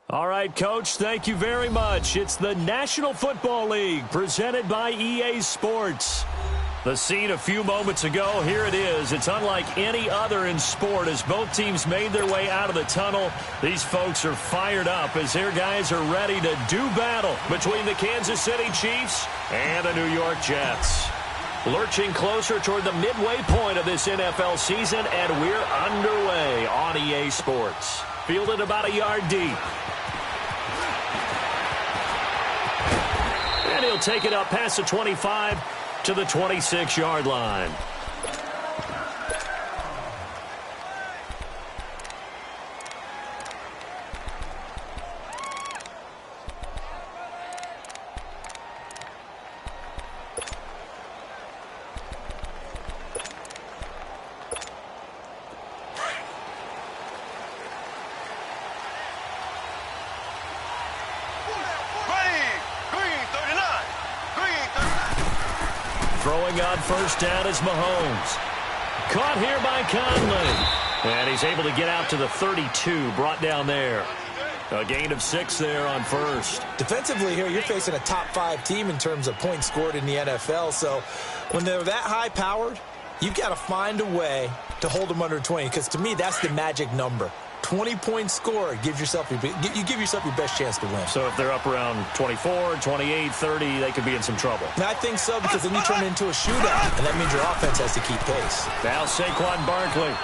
All right, Coach, thank you very much. It's the National Football League presented by EA Sports. The scene a few moments ago, here it is. It's unlike any other in sport as both teams made their way out of the tunnel. These folks are fired up as their guys are ready to do battle between the Kansas City Chiefs and the New York Jets. Lurching closer toward the midway point of this NFL season, and we're underway on EA Sports. Fielded about a yard deep. And he'll take it up past the 25 to the 26-yard line. Throwing on first down is Mahomes. Caught here by Conley. And he's able to get out to the 32, brought down there. A gain of 6 there on first. Defensively here, you're facing a top-5 team in terms of points scored in the NFL. So when they're that high-powered, you've got to find a way to hold them under 20. Because to me, that's the magic number. 20 points scored, you give yourself your best chance to win. So if they're up around 24, 28, 30, they could be in some trouble. And I think so, because then you turn it into a shootout, and that means your offense has to keep pace. Now Saquon Barkley.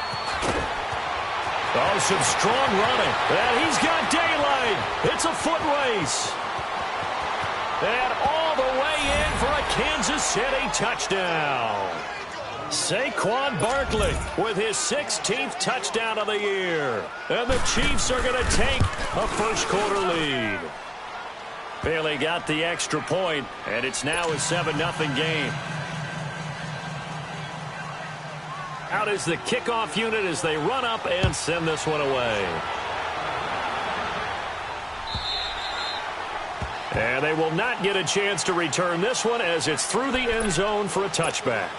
Oh, some strong running. And he's got daylight. It's a foot race. And all the way in for a Kansas City touchdown. Saquon Barkley with his 16th touchdown of the year. And the Chiefs are going to take a first-quarter lead. Bailey got the extra point, and it's now a 7-0 game. Out is the kickoff unit as they run up and send this one away. And they will not get a chance to return this one as it's through the end zone for a touchback.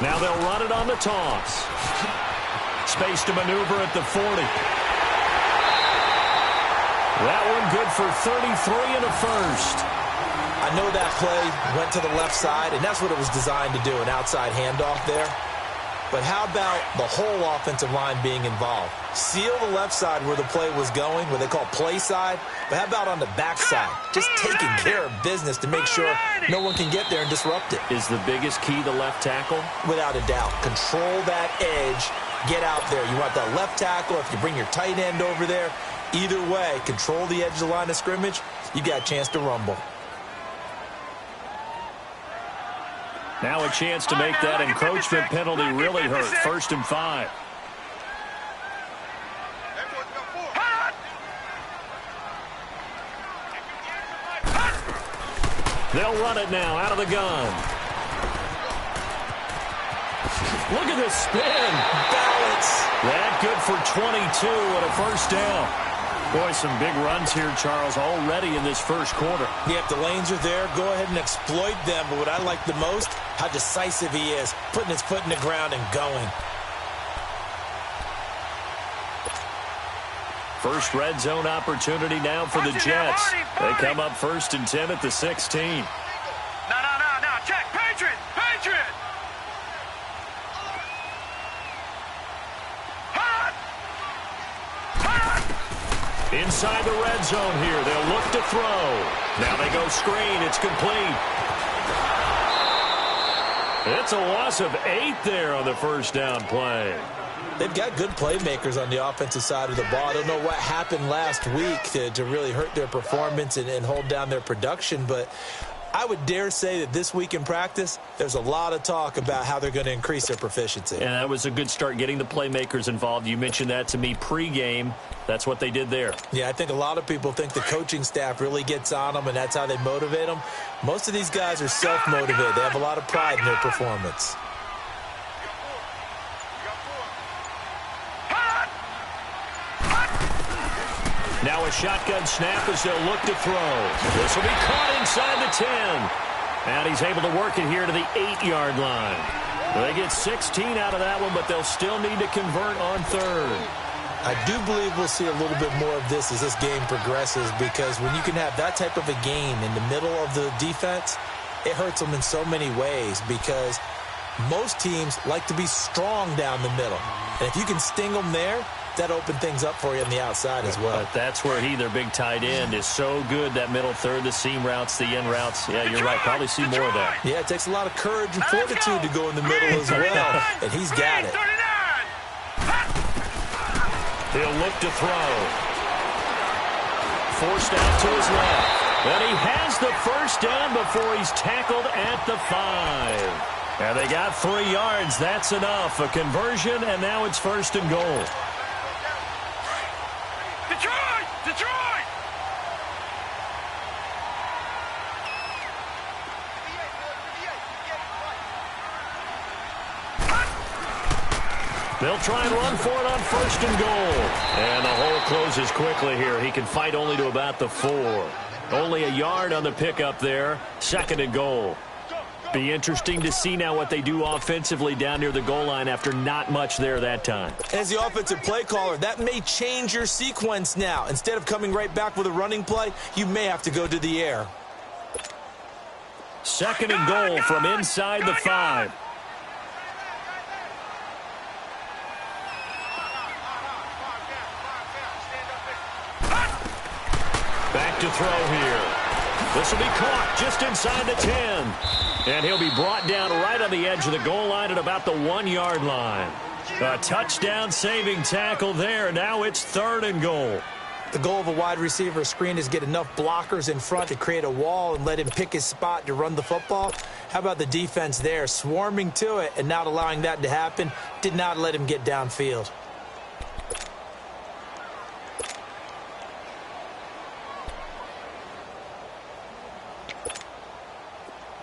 Now they'll run it on the toss. Space to maneuver at the 40. That one good for 33 and a first. I know that play went to the left side, and that's what it was designed to do, an outside handoff there. But how about the whole offensive line being involved? Seal the left side where the play was going, what they call play side. But how about on the back side? Just taking care of business to make sure no one can get there and disrupt it. Is the biggest key the left tackle? Without a doubt. Control that edge. Get out there. You want that left tackle. If you bring your tight end over there, either way, control the edge of the line of scrimmage, you got a chance to rumble. Now a chance to make that encroachment penalty really hurt. 1st and 5. They'll run it now out of the gun. Look at this spin. Balance. That good for 22 and a first down. Boy, some big runs here, Charles, already in this first quarter. Yeah, if the lanes are there, go ahead and exploit them. But what I like the most, how decisive he is, putting his foot in the ground and going. First red zone opportunity now for the Jets. They come up 1st and 10 at the 16. No. Check. Patriot. Inside the red zone here. They'll look to throw. Now they go screen. It's complete. It's a loss of 8 there on the first down play. They've got good playmakers on the offensive side of the ball. I don't know what happened last week to really hurt their performance and hold down their production, but I would dare say that this week in practice, there's a lot of talk about how they're going to increase their proficiency. And that was a good start, getting the playmakers involved. You mentioned that to me pregame. That's what they did there. Yeah, I think a lot of people think the coaching staff really gets on them, and that's how they motivate them. Most of these guys are self-motivated. They have a lot of pride in their performance. Now a shotgun snap as they'll look to throw. This will be caught inside the 10. And he's able to work it here to the 8-yard line. They get 16 out of that one, but they'll still need to convert on third. I do believe we'll see a little bit more of this as this game progresses, because when you can have that type of a game in the middle of the defense, it hurts them in so many ways, because most teams like to be strong down the middle. And if you can sting them there, that open things up for you on the outside as well. But that's where their big tight end, is so good, that middle third, the seam routes, the end routes. Yeah, you're right. Probably see more of that. Yeah, it takes a lot of courage and fortitude to go in the middle as well, and he's got it. He'll look to throw. Forced out to his left. And he has the first down before he's tackled at the 5. And they got 3 yards. That's enough. A conversion, and now it's 1st and goal. Detroit! Detroit! They'll try and run for it on 1st and goal. And the hole closes quickly here. He can fight only to about the 4. Only a yard on the pickup there. 2nd and goal. Be interesting to see now what they do offensively down near the goal line after not much there that time. As the offensive play caller, that may change your sequence now. Instead of coming right back with a running play, you may have to go to the air. 2nd and goal from inside the 5. Back to throw here. This will be caught just inside the 10. And he'll be brought down right on the edge of the goal line at about the 1-yard line. A touchdown-saving tackle there. Now it's 3rd and goal. The goal of a wide receiver screen is get enough blockers in front to create a wall and let him pick his spot to run the football. How about the defense there, swarming to it and not allowing that to happen? Did not let him get downfield.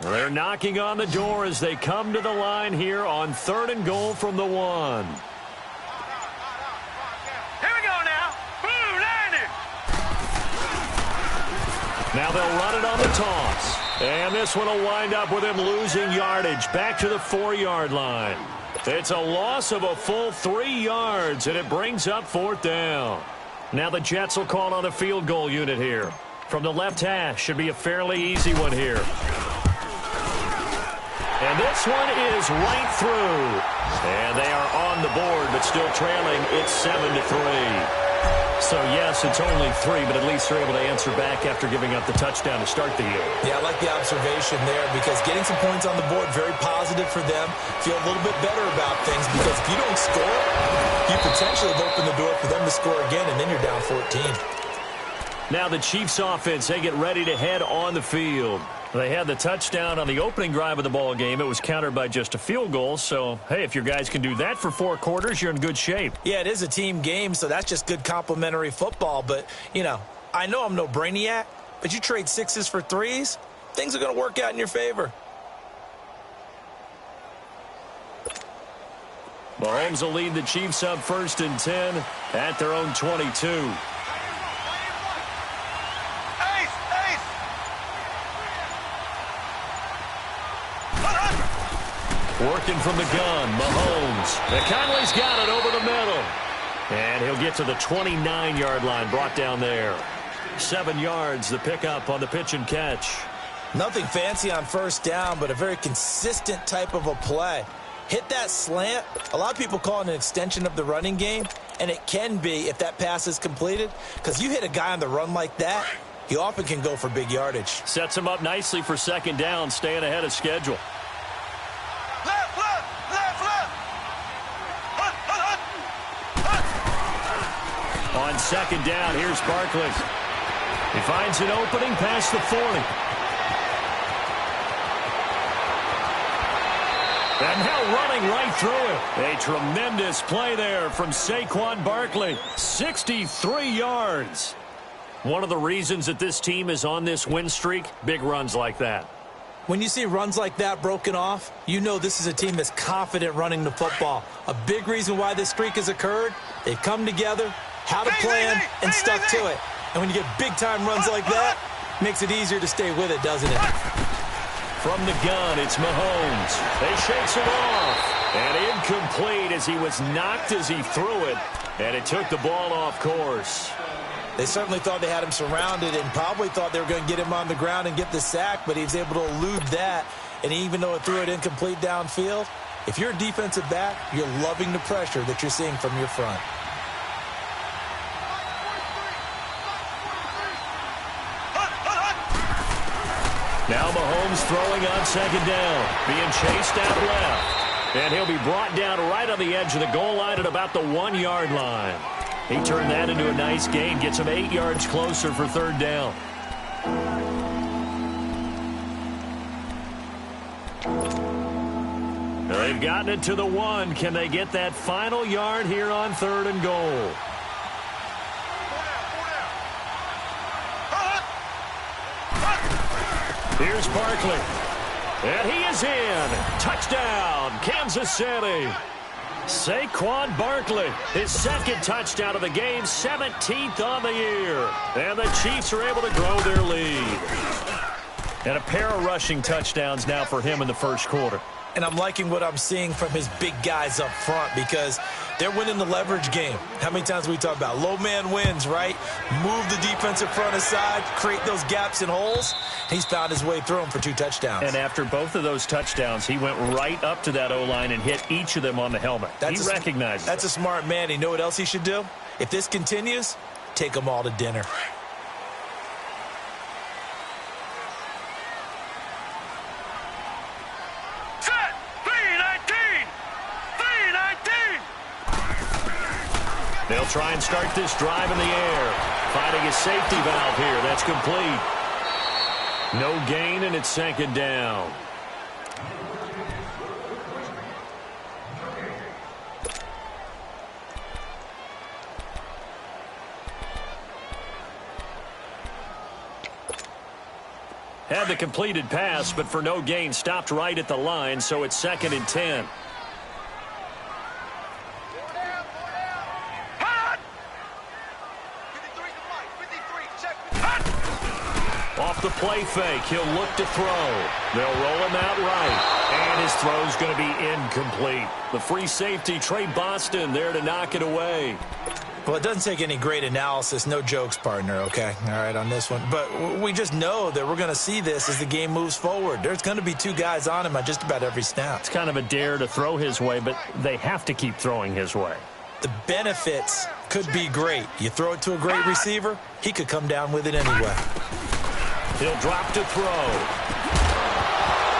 They're knocking on the door as they come to the line here on 3rd and goal from the 1. Here we go now. Boom, landed. Now they'll run it on the toss. And this one will wind up with him losing yardage back to the 4-yard line. It's a loss of a full 3 yards, and it brings up 4th down. Now the Jets will call on a field goal unit here. From the left hash, should be a fairly easy one here. And this one is right through. And they are on the board, but still trailing. It's 7-3. So, yes, it's only 3, but at least they're able to answer back after giving up the touchdown to start the year. Yeah, I like the observation there, because getting some points on the board, very positive for them. Feel a little bit better about things, because if you don't score, you potentially have opened the door for them to score again, and then you're down 14. Now the Chiefs offense, they get ready to head on the field. They had the touchdown on the opening drive of the ball game. It was countered by just a field goal. So, hey, if your guys can do that for 4 quarters, you're in good shape. Yeah, it is a team game, so that's just good complimentary football. But, you know I'm no brainiac, but you trade 6s for 3s, things are going to work out in your favor. Mahomes will lead the Chiefs up 1st and 10 at their own 22. Working from the gun, Mahomes. McConley's got it over the middle. And he'll get to the 29-yard line, brought down there. 7 yards, the pickup on the pitch and catch. Nothing fancy on 1st down, but a very consistent type of a play. Hit that slant. A lot of people call it an extension of the running game, and it can be if that pass is completed, because you hit a guy on the run like that, he often can go for big yardage. Sets him up nicely for 2nd down, staying ahead of schedule. On 2nd down, here's Barkley. He finds an opening past the 40. And now running right through it. A tremendous play there from Saquon Barkley. 63 yards. One of the reasons that this team is on this win streak, big runs like that. When you see runs like that broken off, you know this is a team that's confident running the football. A big reason why this streak has occurred, they've come together, had a plan, and stuck to it. And when you get big-time runs like that, it makes it easier to stay with it, doesn't it? From the gun, it's Mahomes. They shakes it off. And incomplete as he was knocked as he threw it. And it took the ball off course. They certainly thought they had him surrounded and probably thought they were going to get him on the ground and get the sack, but he was able to elude that. And even though it threw it incomplete downfield, if you're a defensive back, you're loving the pressure that you're seeing from your front. Now Mahomes throwing on second down, being chased out left. And he'll be brought down right on the edge of the goal line at about the 1-yard line. He turned that into a nice gain, gets him 8 yards closer for third down. They've gotten it to the 1. Can they get that final yard here on third and goal? Here's Barkley. And he is in. Touchdown, Kansas City. Saquon Barkley, his second touchdown of the game, 17th on the year. And the Chiefs are able to grow their lead. And a pair of rushing touchdowns now for him in the first quarter. And I'm liking what I'm seeing from his big guys up front because they're winning the leverage game. How many times we talk about low man wins, right? Move the defensive front aside, create those gaps and holes. He's found his way through them for 2 touchdowns. And after both of those touchdowns, he went right up to that O-line and hit each of them on the helmet. He recognized it. That's a smart man. You know what else he should do? If this continues, take them all to dinner. They'll try and start this drive in the air. Finding a safety valve here. That's complete. No gain, and it's second down. Had the completed pass, but for no gain, stopped right at the line, so it's 2nd and 10. Off the play fake, he'll look to throw. They'll roll him out right, and his throw's going to be incomplete. The free safety, Trey Boston, there to knock it away. Well, it doesn't take any great analysis, no jokes, partner, okay? All right, on this one. But we just know that we're going to see this as the game moves forward. There's going to be 2 guys on him on just about every snap. It's kind of a dare to throw his way, but they have to keep throwing his way. The benefits could be great. You throw it to a great receiver, he could come down with it anyway. He'll drop to throw.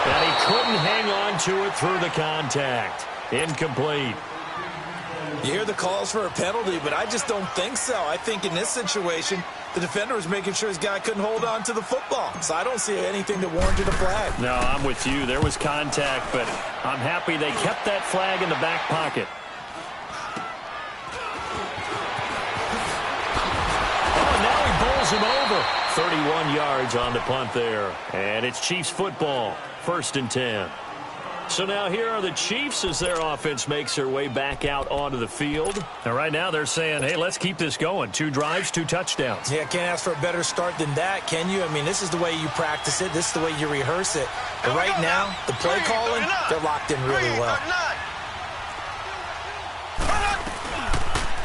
And he couldn't hang on to it through the contact. Incomplete. You hear the calls for a penalty, but I just don't think so. I think in this situation, the defender was making sure his guy couldn't hold on to the football. So I don't see anything that warranted a flag. No, I'm with you. There was contact, but I'm happy they kept that flag in the back pocket. Oh, now he bowls him over. 31 yards on the punt there. And it's Chiefs football, 1st and 10. So now here are the Chiefs as their offense makes their way back out onto the field. And right now they're saying, hey, let's keep this going. 2 drives, 2 touchdowns. Yeah, can't ask for a better start than that, can you? I mean, this is the way you practice it. This is the way you rehearse it. But right now, the play calling, they're locked in really well.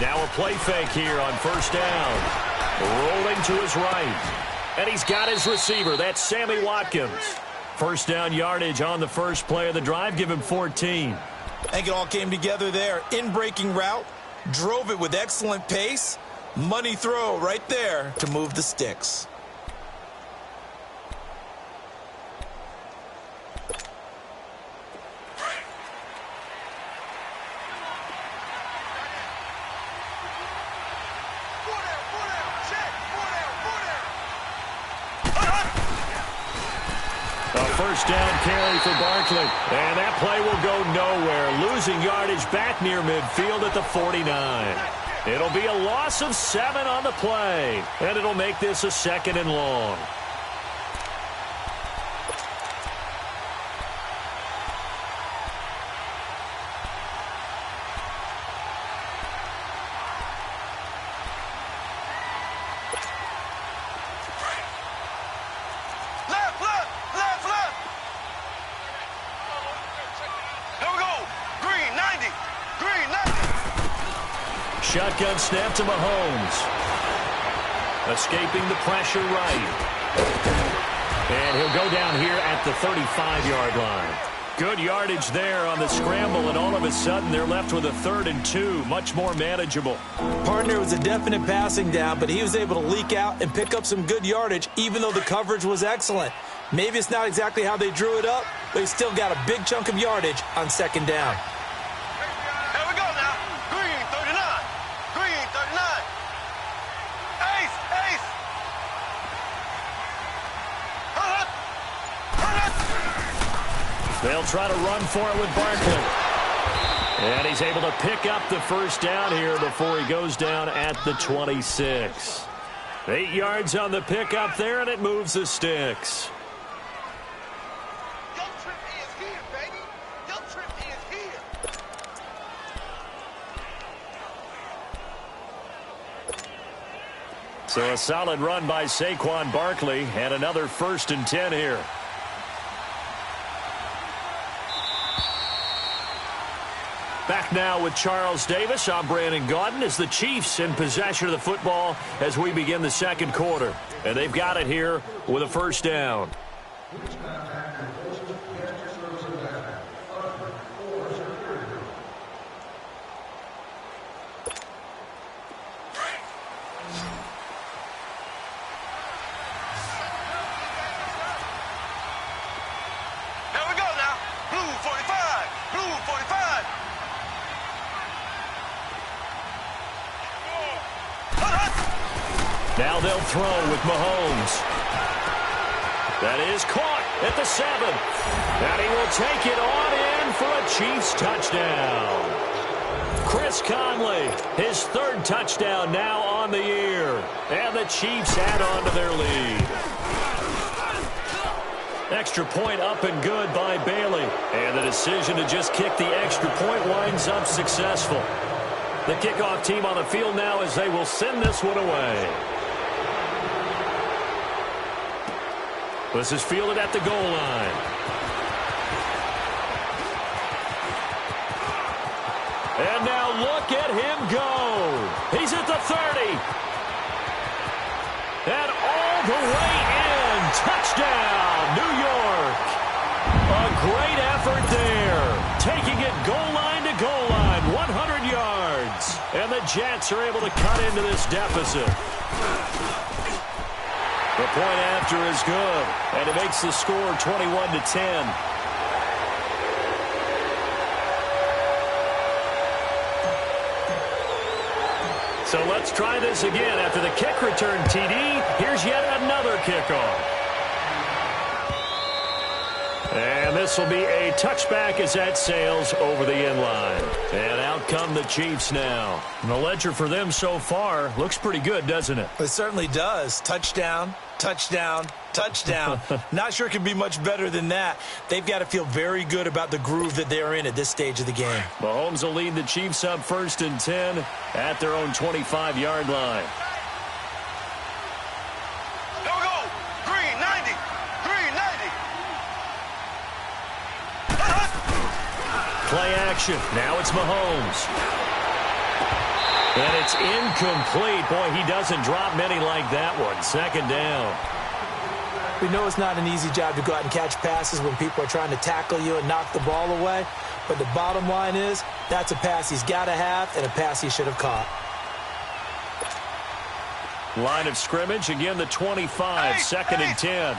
Now a play fake here on 1st down. Rolling to his right. And he's got his receiver. That's Sammy Watkins. 1st down yardage on the first play of the drive. Give him 14. I think it all came together there. In-breaking route. Drove it with excellent pace. Money throw right there to move the sticks. first down carry for Barkley. And that play will go nowhere, losing yardage back near midfield at the 49. It'll be a loss of 7 on the play, and it'll make this a 2nd and long. Shotgun snap to Mahomes. Escaping the pressure right. And he'll go down here at the 35-yard line. Good yardage there on the scramble, and all of a sudden they're left with a 3rd and 2, much more manageable. Partner, it was a definite passing down, but he was able to leak out and pick up some good yardage, even though the coverage was excellent. Maybe it's not exactly how they drew it up, but he still got a big chunk of yardage on 2nd down. They'll try to run for it with Barkley. And he's able to pick up the first down here before he goes down at the 26. 8 yards on the pickup there, and it moves the sticks. So a solid run by Saquon Barkley, and another 1st and 10 here. Back now with Charles Davis. I'm Brandon Gaudin as the Chiefs in possession of the football as we begin the 2nd quarter. And they've got it here with a 1st down. Now they'll throw with Mahomes. That is caught at the 7. And he will take it on in for a Chiefs touchdown. Chris Conley, his 3rd touchdown now on the year. And the Chiefs add on to their lead. Extra point up and good by Bailey. And the decision to just kick the extra point winds up successful. The kickoff team on the field now as they will send this one away. This is fielded at the goal line. And now look at him go. He's at the 30. And all the way in. Touchdown, New York. A great effort there. Taking it goal line to goal line. 100 yards. And the Jets are able to cut into this deficit. The point after is good, and it makes the score 21-10. So let's try this again. After the kick return TD, here's yet another kickoff. And this will be a touchback as that sails over the end line. And out come the Chiefs now. And the ledger for them so far looks pretty good, doesn't it? It certainly does. Touchdown, touchdown, touchdown. Not sure it can be much better than that. They've got to feel very good about the groove that they're in at this stage of the game. Mahomes will lead the Chiefs up 1st and 10 at their own 25-yard line. Play action. Now it's Mahomes. And it's incomplete. Boy, he doesn't drop many like that one. 2nd down. We know it's not an easy job to go out and catch passes when people are trying to tackle you and knock the ball away. But the bottom line is that's a pass he's got to have and a pass he should have caught. Line of scrimmage. Again, the 25. 2nd and 10.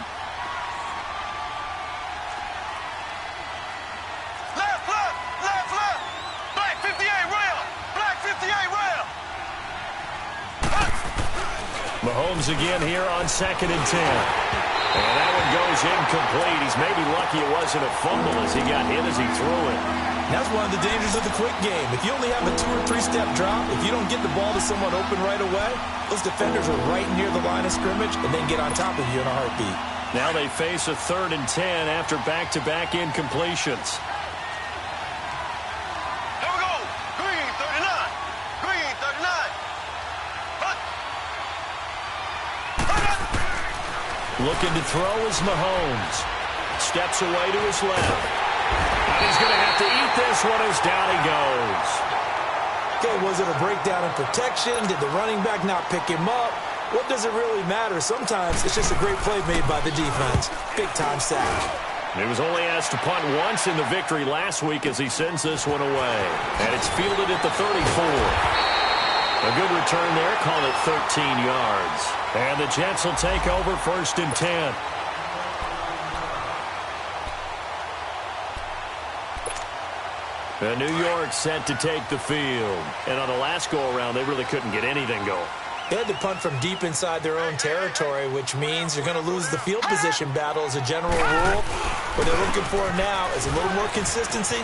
Mahomes again here on 2nd and 10. And that one goes incomplete. He's maybe lucky it wasn't a fumble as he got hit as he threw it. That's one of the dangers of the quick game. If you only have a 2- or 3-step drop, if you don't get the ball to someone open right away, those defenders are right near the line of scrimmage and then get on top of you in a heartbeat. Now they face a 3rd and 10 after back-to-back incompletions. Here we go. Green, 39. Green, 39. Hut. Looking to throw is Mahomes. Steps away to his left. And he's going to have to eat this one as down he goes. Okay, was it a breakdown in protection? Did the running back not pick him up? What does it really matter? Sometimes it's just a great play made by the defense. Big-time sack. He was only asked to punt once in the victory last week as he sends this one away. And it's fielded at the 34. A good return there, call it 13 yards. And the Jets will take over 1st and 10. New York set to take the field. And on the last go-around, they really couldn't get anything going. They had to punt from deep inside their own territory, which means you're going to lose the field position battle as a general rule. What they're looking for now is a little more consistency,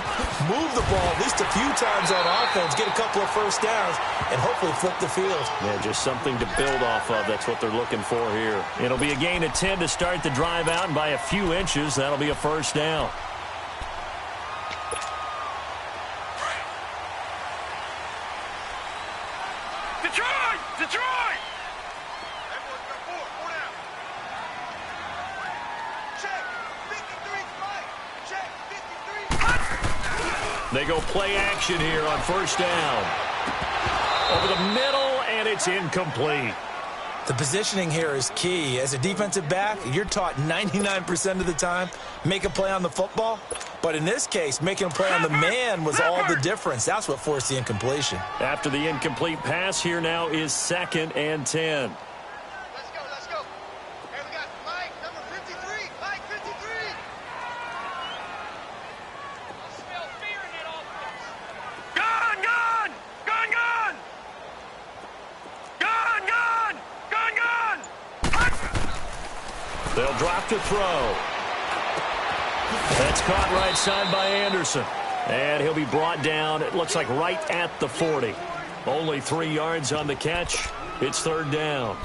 move the ball at least a few times on offense, get a couple of first downs, and hopefully flip the field. Yeah, just something to build off of. That's what they're looking for here. It'll be a gain of 10 to start the drive out, and by a few inches, that'll be a first down. Detroit! Detroit! Everyone's got four down. Check. 53 Mike. Check. 53. They go play action here on first down. Over the middle, and it's incomplete. The positioning here is key. As a defensive back, you're taught 99% of the time, make a play on the football. But in this case, making a play on the man was all the difference. That's what forced the incompletion. After the incomplete pass, here now is 2nd and 10. Let's go, let's go. Hey, we got Mike, number 53. Mike, 53. I smell fear in that offense. Gun, gun! Gun, gun! Gun, gun! Gun, gun! They'll drop to throw. That's caught right side by Anderson. And he'll be brought down, it looks like right at the 40. Only 3 yards on the catch. It's 3rd down.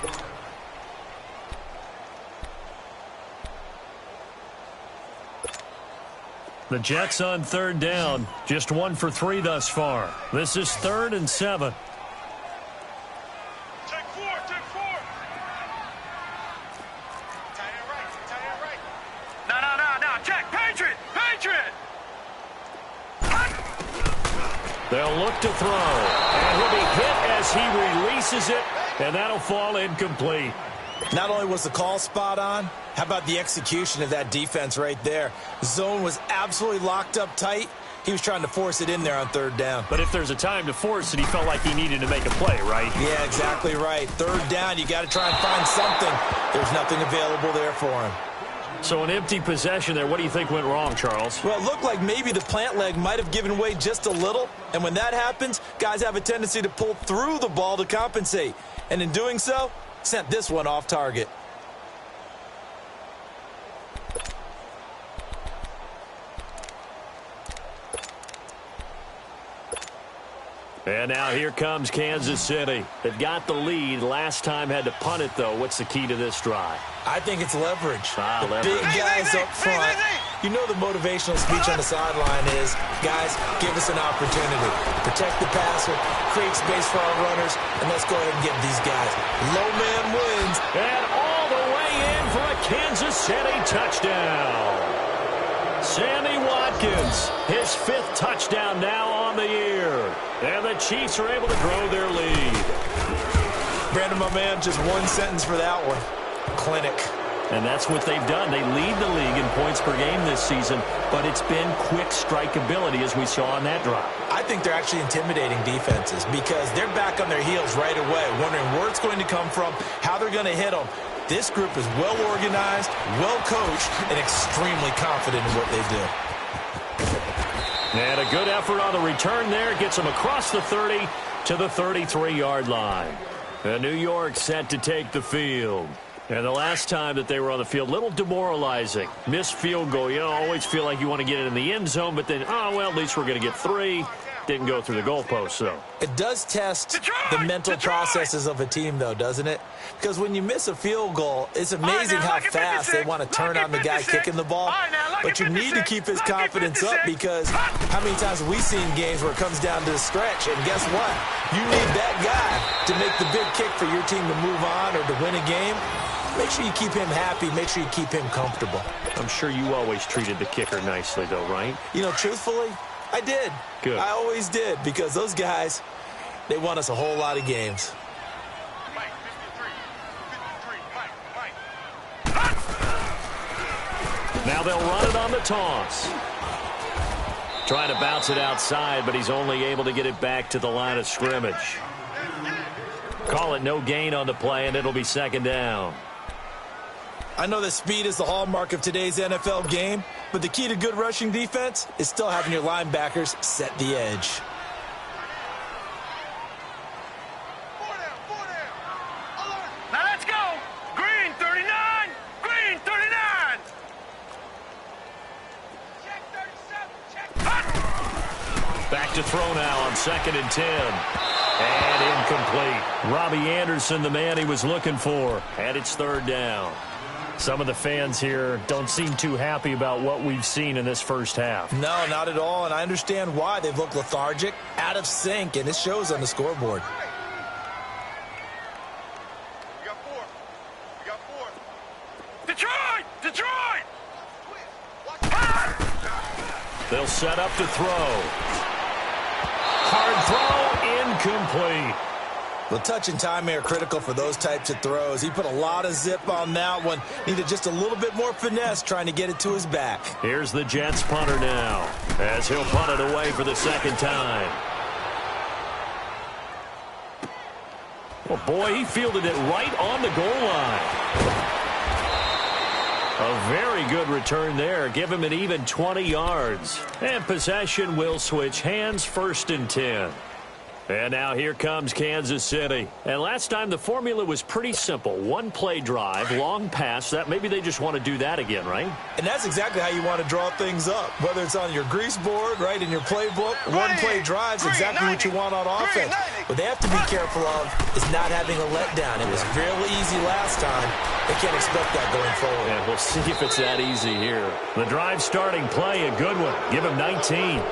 The Jets on 3rd down. Just 1 for 3 thus far. This is 3rd and 7. Take four, take four. Tight end right. No. Check, Patriot, Patriot. They'll look to throw. And he'll be hit as he releases it. And that'll fall incomplete. Not only was the call spot on, how about the execution of that defense right there? The zone was absolutely locked up tight. He was trying to force it in there on 3rd down. But if there's a time to force it, he felt like he needed to make a play, right? Yeah, exactly right. 3rd down, you got to try and find something. There's nothing available there for him. So an empty possession there. What do you think went wrong, Charles? Well, it looked like maybe the plant leg might have given way just a little. And when that happens, guys have a tendency to pull through the ball to compensate. And in doing so, sent this one off target. And now here comes Kansas City. They've got the lead. Last time had to punt it, though. What's the key to this drive? I think it's leverage. Leverage. Big guys up front. You know the motivational speech on the sideline is, guys, give us an opportunity. Protect the passer, create space for our runners, and let's go ahead and get these guys. Low man wins. And all the way in for a Kansas City touchdown. Sammy Watkins, his 5th touchdown now on the year. And the Chiefs are able to grow their lead. Brandon, my man, just one sentence for that one. Clinic. And that's what they've done. They lead the league in points per game this season, but it's been quick strike ability as we saw on that drive. I think they're actually intimidating defenses because they're back on their heels right away, wondering where it's going to come from, how they're going to hit them. This group is well organized, well coached, and extremely confident in what they do. And a good effort on the return there gets them across the 30 to the 33-yard line. And New York set to take the field. And the last time that they were on the field, a little demoralizing. Missed field goal. You always feel like you want to get it in the end zone, but then, oh, well, at least we're going to get 3. Didn't go through the goalpost, though. It does test the mental processes of a team, though, doesn't it? Because when you miss a field goal, it's amazing how fast they want to turn on the guy kicking the ball. But you need to keep his confidence up, because how many times have we seen games where it comes down to the stretch? And guess what? You need that guy to make the big kick for your team to move on or to win a game. Make sure you keep him happy. Make sure you keep him comfortable. I'm sure you always treated the kicker nicely, though, right? You know, truthfully, I did. Good. I always did, because those guys, they won us a whole lot of games. Now they'll run it on the toss. Trying to bounce it outside, but he's only able to get it back to the line of scrimmage. Call it no gain on the play, and it'll be second down. I know that speed is the hallmark of today's NFL game, but the key to good rushing defense is still having your linebackers set the edge. Now let's go. Green 39. Green 39. Check 37. Check. Back to throw now on 2nd and 10. And incomplete. Robbie Anderson, the man he was looking for. And it's 3rd down. Some of the fans here don't seem too happy about what we've seen in this first half. No, not at all, and I understand why. They've looked lethargic, out of sync, and it shows on the scoreboard. We got 4. We got 4. Detroit! Detroit! They'll set up to throw. Hard throw, incomplete. Well, touch and timing are critical for those types of throws. He put a lot of zip on that one. Needed just a little bit more finesse trying to get it to his back. Here's the Jets punter now, as he'll punt it away for the 2nd time. Well, boy, he fielded it right on the goal line. A very good return there. Give him an even 20 yards. And possession will switch hands, 1st and 10. And now here comes Kansas City. And last time the formula was pretty simple. 1-play drive, long pass. That maybe they just want to do that again, right? And that's exactly how you want to draw things up. Whether it's on your grease board, right, in your playbook, 1-play drive's exactly what you want on offense. What they have to be careful of is not having a letdown. It was really easy last time. They can't expect that going forward. Yeah, we'll see if it's that easy here. The drive starting play, a good one. Give him 19.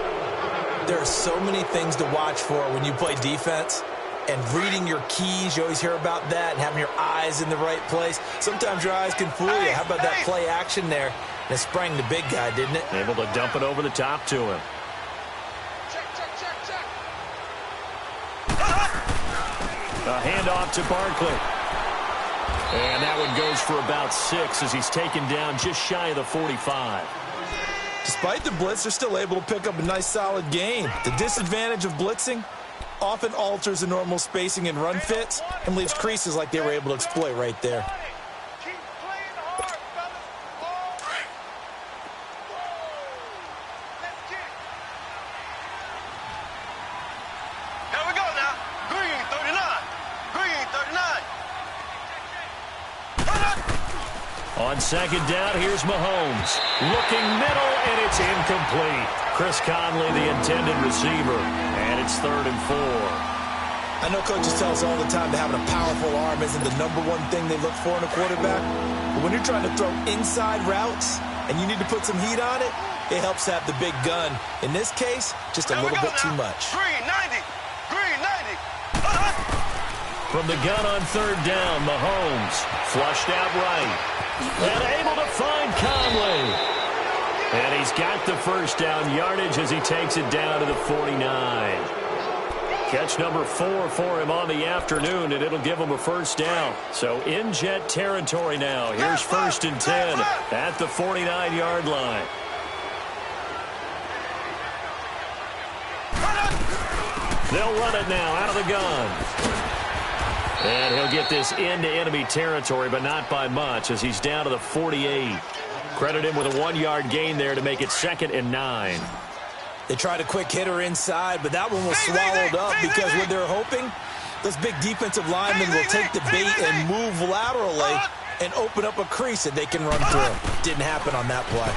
There are so many things to watch for when you play defense. And reading your keys, you always hear about that, and having your eyes in the right place. Sometimes your eyes can fool you. How about that play action there? And it sprang the big guy, didn't it? Able to dump it over the top to him. Check. A handoff to Barkley. And that one goes for about 6 as he's taken down just shy of the 45. Despite the blitz, they're still able to pick up a nice, solid gain. The disadvantage of blitzing often alters the normal spacing and run fits and leaves creases like they were able to exploit right there. Keep playing hard, fellas. All right. Let's get it. Here we go now. Green 39. Green 39. On 2nd down, here's Mahomes. Looking middle, and it's incomplete. Chris Conley, the intended receiver. And it's 3rd and 4. I know coaches tell us all the time that having a powerful arm isn't the #1 thing they look for in a quarterback. But when you're trying to throw inside routes and you need to put some heat on it, it helps have the big gun. In this case, just a little bit too much. Green 90. Green 90. From the gun on 3rd down, Mahomes flushed out right. And able to find Conley. And he's got the 1st down yardage as he takes it down to the 49. Catch number 4 for him on the afternoon, and it'll give him a 1st down. So in Jet territory now. Here's 1st and 10 at the 49-yard line. They'll run it now out of the gun. And he'll get this into enemy territory, but not by much as he's down to the 48. Credit him with a 1-yard gain there to make it 2nd and 9. They tried a quick hitter inside, but that one was swallowed up because what they're hoping, those big defensive linemen will take the bait and move laterally and open up a crease that they can run through. Didn't happen on that play.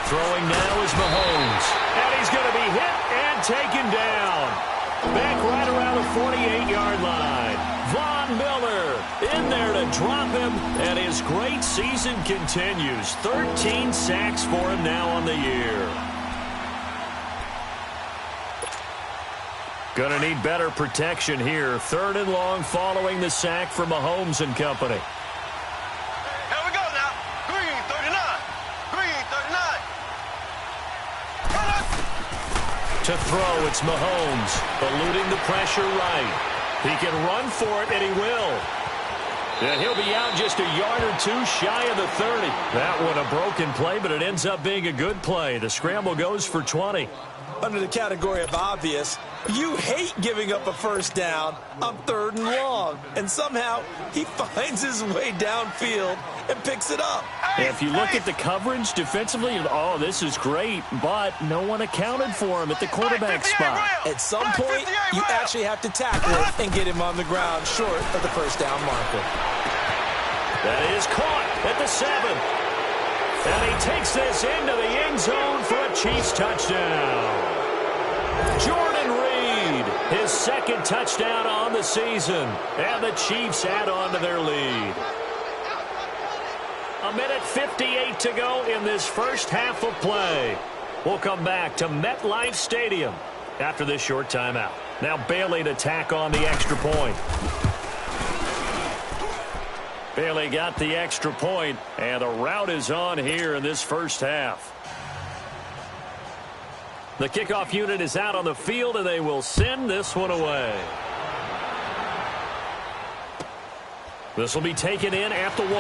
Throwing now is Mahomes. And he's going to be hit and taken down. Back right around the 48-yard line. Von Miller in there to drop him, and his great season continues. 13 sacks for him now on the year. Going to need better protection here. 3rd and long following the sack from Mahomes and company. Here we go now. Green, 39. Green, 39. To throw, it's Mahomes, eluding the pressure right. He can run for it, and he will. And he'll be out just a yard or two shy of the 30. That one a broken play, but it ends up being a good play. The scramble goes for 20. Under the category of obvious, you hate giving up a first down on 3rd and long. And somehow, he finds his way downfield and picks it up. If you look at the coverage defensively, oh, this is great, but no one accounted for him at the quarterback spot. At some point, you actually have to tackle it and get him on the ground short of the first down marker. That is caught at the 7. And he takes this into the end zone for a Chiefs touchdown. Jordan Reed, his 2nd touchdown on the season. And the Chiefs add on to their lead. 1:58 to go in this first half of play. We'll come back to MetLife Stadium after this short timeout. Now Bailey to tack on the extra point. Bailey got the extra point, and the route is on here in this first half. The kickoff unit is out on the field, and they will send this one away. This will be taken in at the 1.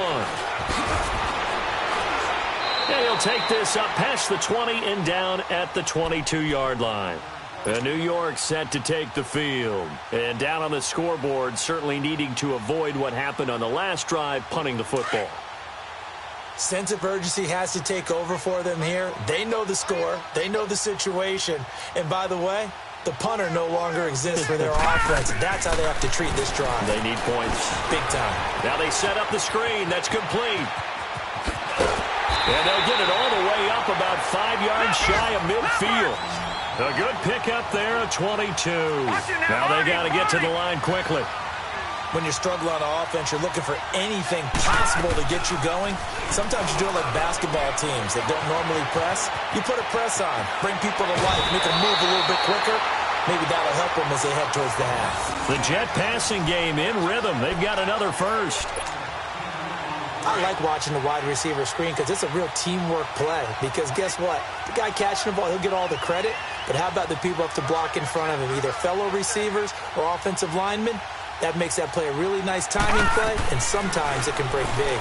And he'll take this up past the 20 and down at the 22-yard line. And New York set to take the field. And down on the scoreboard, certainly needing to avoid what happened on the last drive, punting the football. Sense of urgency has to take over for them here. They know the score. They know the situation. And by the way, the punter no longer exists for their offense. That's how they have to treat this drive. They need points. Big time. Now they set up the screen. That's complete. And they'll get it all the way up about 5 yards shy of midfield. A good pickup there at 22. Now they got to get to the line quickly. When you're struggling on offense, you're looking for anything possible to get you going. Sometimes you do it like basketball teams that don't normally press. You put a press on, bring people to life, make them move a little bit quicker. Maybe that'll help them as they head towards the half. The jet passing game in rhythm. They've got another first. I like watching the wide receiver screen because it's a real teamwork play. Because guess what? The guy catching the ball, he'll get all the credit. But how about the people up to block in front of him, either fellow receivers or offensive linemen? That makes that play a really nice timing play, and sometimes it can break big.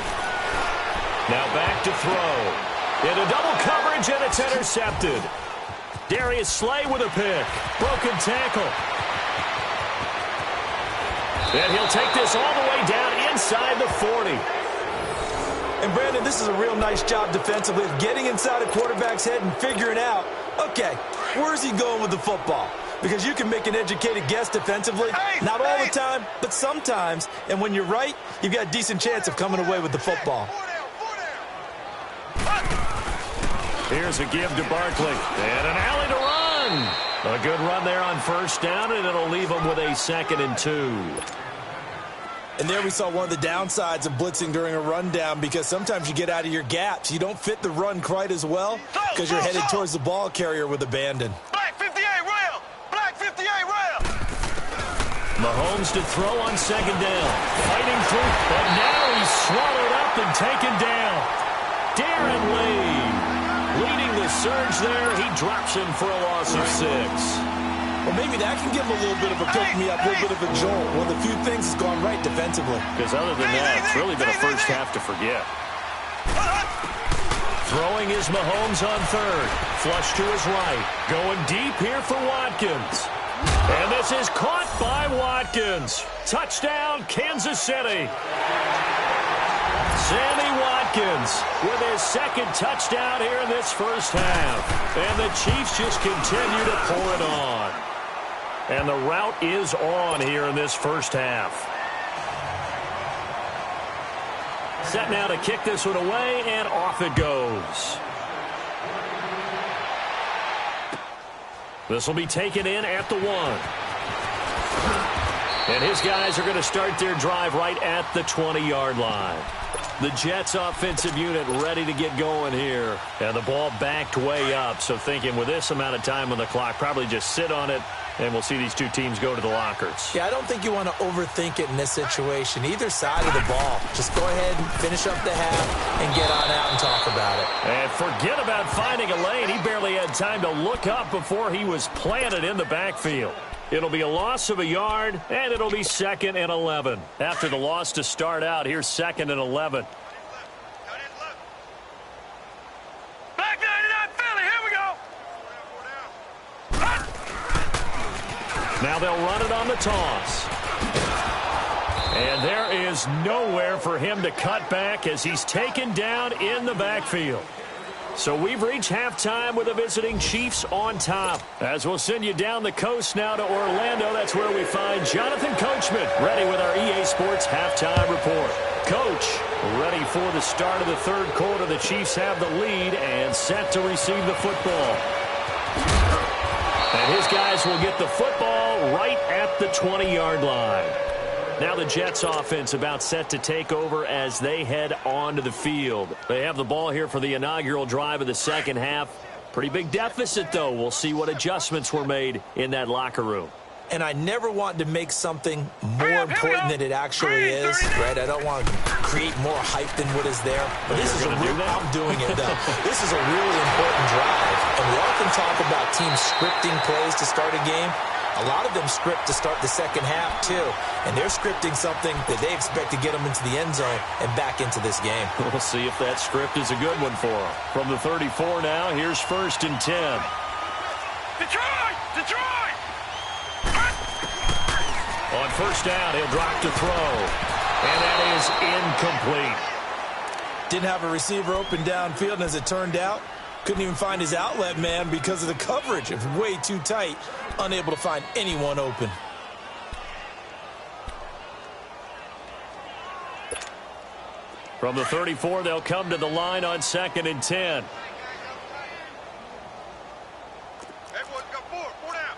Now back to throw. Into double coverage, and it's intercepted. Darius Slay with a pick. Broken tackle. And he'll take this all the way down inside the 40. And, Brandon, this is a real nice job defensively of getting inside a quarterback's head and figuring out, okay, where's he going with the football? Because you can make an educated guess defensively. Not all the time, but sometimes. And when you're right, you've got a decent chance of coming away with the football. Here's a give to Barkley. And an alley to run. A good run there on first down, and it'll leave him with a 2nd and 2. And there we saw one of the downsides of blitzing during a rundown, because sometimes you get out of your gaps. You don't fit the run quite as well because you're headed towards the ball carrier with abandon. Black 58 rail. Black 58 rail. Mahomes to throw on 2nd down. Fighting through, but now he's swallowed up and taken down. Darren Lee leading the surge there. He drops him for a loss of 6. Well, maybe that can give him a little bit of a pick-me-up, a little bit of a jolt. One of the few things that's gone right defensively. Because other than that, it's really been a first half to forget. Throwing is Mahomes on 3rd. Flush to his right. Going deep here for Watkins. And this is caught by Watkins. Touchdown, Kansas City. Sammy Watkins with his 2nd touchdown here in this first half. And the Chiefs just continue to pour it on. And the route is on here in this first half. Set now to kick this one away, and off it goes. This will be taken in at the 1. And his guys are going to start their drive right at the 20-yard line. The Jets offensive unit ready to get going here. And the ball backed way up. So thinking with this amount of time on the clock, probably just sit on it, and we'll see these two teams go to the lockers. Yeah, I don't think you want to overthink it in this situation. Either side of the ball. Just go ahead and finish up the half and get on out and talk about it. And forget about finding a lane. He barely had time to look up before he was planted in the backfield. It'll be a loss of a yard, and it'll be 2nd and 11. After the loss to start out, here's 2nd and 11. Back 99 Philly, here we go. Now they'll run it on the toss. And there is nowhere for him to cut back as he's taken down in the backfield. So we've reached halftime with the visiting Chiefs on top. As we'll send you down the coast now to Orlando, that's where we find Jonathan Coachman ready with our EA Sports halftime report. Coach, ready for the start of the third quarter. The Chiefs have the lead and set to receive the football. And his guys will get the football right at the 20-yard line. Now the Jets offense about set to take over as they head onto the field. They have the ball here for the inaugural drive of the second half. Pretty big deficit, though. We'll see what adjustments were made in that locker room. And I never want to make something more important than it actually is, right? I don't want to create more hype than what is there. But this is I'm doing it, though. This is a really important drive. And we often talk about teams scripting plays to start a game. A lot of them script to start the second half, too. And they're scripting something that they expect to get them into the end zone and back into this game. We'll see if that script is a good one for them. From the 34 now, here's 1st and 10. Detroit! Detroit! On 1st down, he'll drop to throw. And that is incomplete. Didn't have a receiver open downfield, and as it turned out, couldn't even find his outlet man because of the coverage. It was way too tight, unable to find anyone open. From the 34, they'll come to the line on 2nd and 10. Everyone's got four down.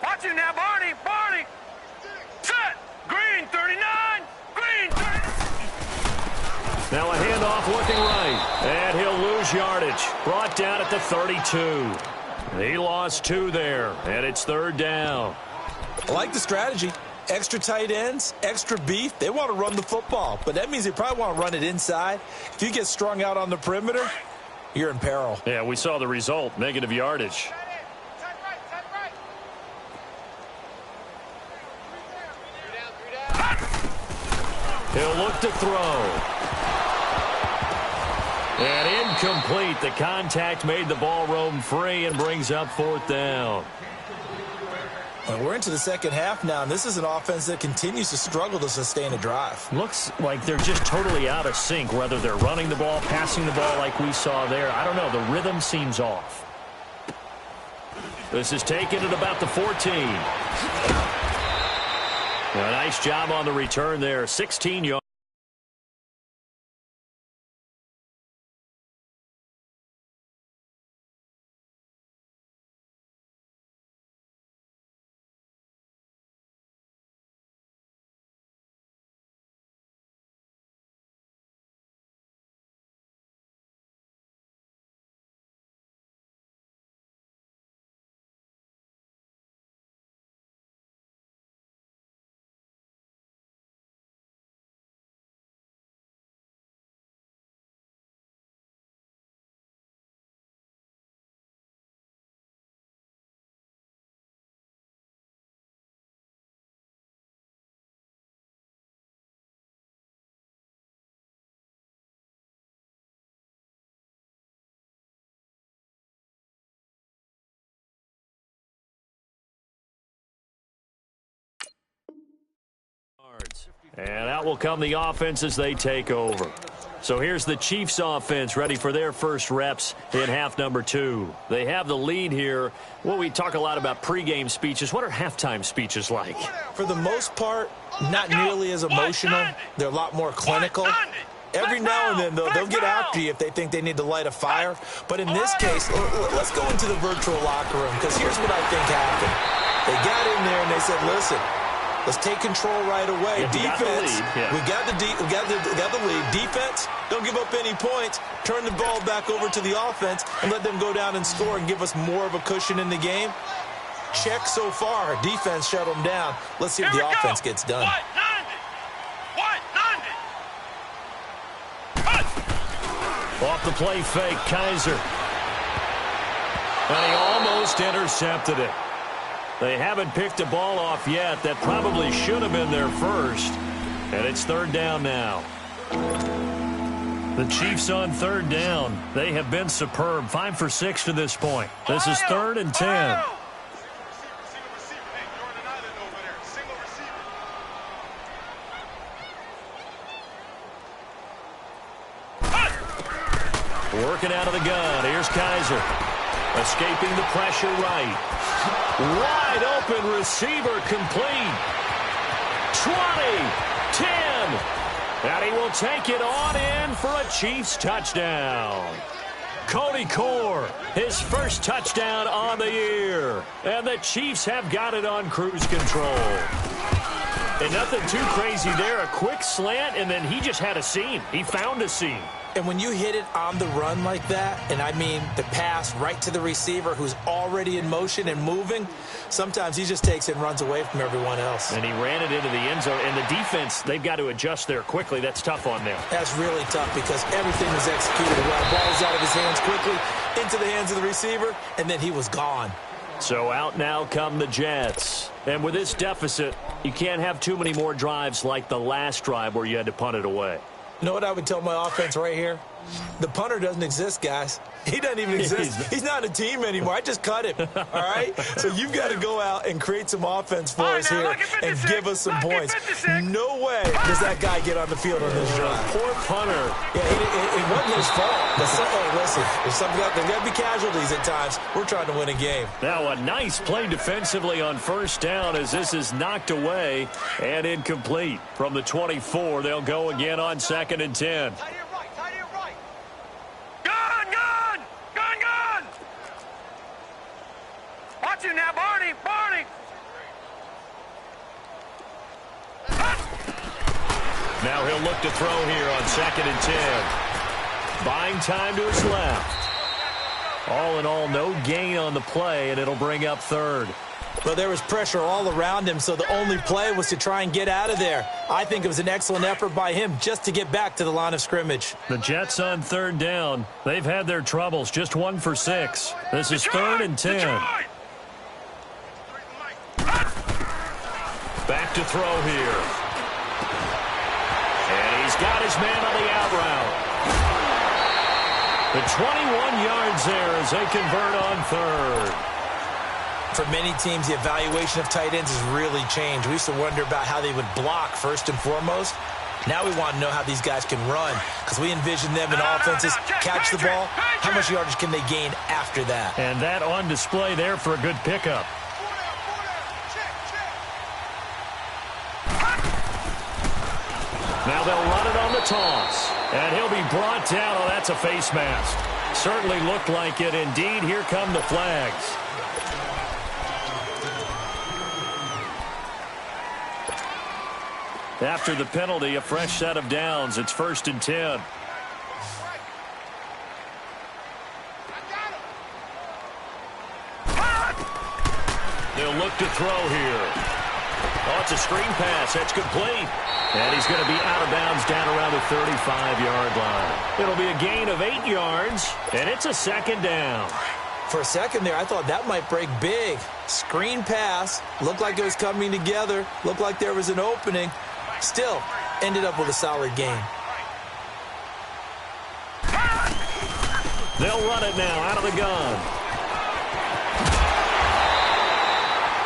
Watch it now, Barney, Barney. Set. Green, 39. Green, 39. Now a handoff looking right. And he'll lose yardage. Brought down at the 32. He lost 2 there. And it's 3rd down. I like the strategy. Extra tight ends, extra beef. They want to run the football. But that means they probably want to run it inside. If you get strung out on the perimeter, you're in peril. Yeah, we saw the result. Negative yardage. He'll look to throw. And incomplete. The contact made the ball roam free and brings up 4th down. Well, we're into the second half now, and this is an offense that continues to struggle to sustain a drive. Looks like they're just totally out of sync, whether they're running the ball, passing the ball like we saw there. I don't know. The rhythm seems off. This is taken at about the 14. A nice job on the return there. 16 yards. And out will come the offense as they take over. So here's the Chiefs offense ready for their first reps in half number 2. They have the lead here. Well, we talk a lot about pregame speeches. What are halftime speeches like? For the most part, not nearly as emotional. They're a lot more clinical. Every now and then, though, they'll get after you if they think they need to light a fire. But in this case, let's go into the virtual locker room, because here's what I think happened. They got in there and they said, listen, let's take control right away. Defense, we got the lead. Defense, don't give up any points. Turn the ball back over to the offense and let them go down and score and give us more of a cushion in the game. Check so far. Defense shut them down. Let's see if the offense gets done. Off the play fake, Kaiser. And he almost intercepted it. They haven't picked a ball off yet. That probably should have been their first. And it's third down now. The Chiefs on third down. They have been superb. 5 for 6 to this point. This is 3rd and 10. Working out of the gun. Here's Kaiser. Escaping the pressure right. Wide open receiver complete. 20, 10. And he will take it on in for a Chiefs touchdown. Cody Core, his first touchdown on the year. And the Chiefs have got it on cruise control. And nothing too crazy there. A quick slant, and then he just had a seam. He found a seam. And when you hit it on the run like that, and I mean the pass right to the receiver who's already in motion and moving, sometimes he just takes it and runs away from everyone else. And he ran it into the end zone. And the defense, they've got to adjust there quickly. That's tough on them. That's really tough because everything was executed well. Ball's out of his hands quickly, into the hands of the receiver, and then he was gone. So out now come the Jets. And with this deficit, you can't have too many more drives like the last drive where you had to punt it away. You know what I would tell my offense right here? The punter doesn't exist, guys. He doesn't even exist. He's not a team anymore. I just cut him, all right? So you've got to go out and create some offense for us here and give us some points. No way does that guy get on the field on this drive. Poor punter. Yeah, it wasn't his fault. But listen, there's got to be casualties at times. We're trying to win a game. Now a nice play defensively on first down as this is knocked away and incomplete. From the 24, they'll go again on 2nd and 10. Watch you now, Barney! Now he'll look to throw here on 2nd and 10. Buying time to his left. All in all, no gain on the play, and it'll bring up 3rd. Well, there was pressure all around him, so the only play was to try and get out of there. I think it was an excellent effort by him just to get back to the line of scrimmage. The Jets on 3rd down. They've had their troubles, just 1 for 6. This is 3rd and 10. Back to throw here. And he's got his man on the out route. The 21 yards there as they convert on 3rd. For many teams, the evaluation of tight ends has really changed. We used to wonder about how they would block first and foremost. Now we want to know how these guys can run because we envision them in offenses, catch the ball. How much yardage can they gain after that? And that on display there for a good pickup. Now they'll run it on the toss. And he'll be brought down. Oh, that's a face mask. Certainly looked like it. Indeed, here come the flags. After the penalty, a fresh set of downs. It's 1st and 10. They'll look to throw here. Oh, it's a screen pass. That's complete. And he's going to be out of bounds down around the 35-yard line. It'll be a gain of 8 yards, and it's a 2nd down. For a second there, I thought that might break big. Screen pass. Looked like it was coming together. Looked like there was an opening. Still, ended up with a solid game. They'll run it now out of the gun.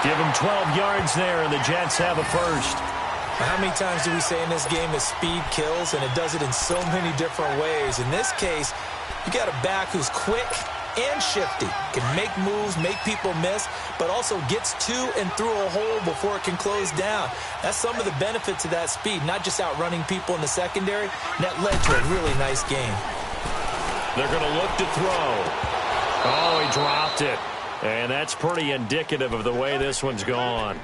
Give him 12 yards there, and the Jets have a first. How many times do we say in this game that speed kills, and it does it in so many different ways? In this case, you got a back who's quick and shifty, can make moves, make people miss, but also gets to and through a hole before it can close down. That's some of the benefits of that speed, not just outrunning people in the secondary. And that led to a really nice game. They're going to look to throw. Oh, he dropped it. And that's pretty indicative of the way this one's gone.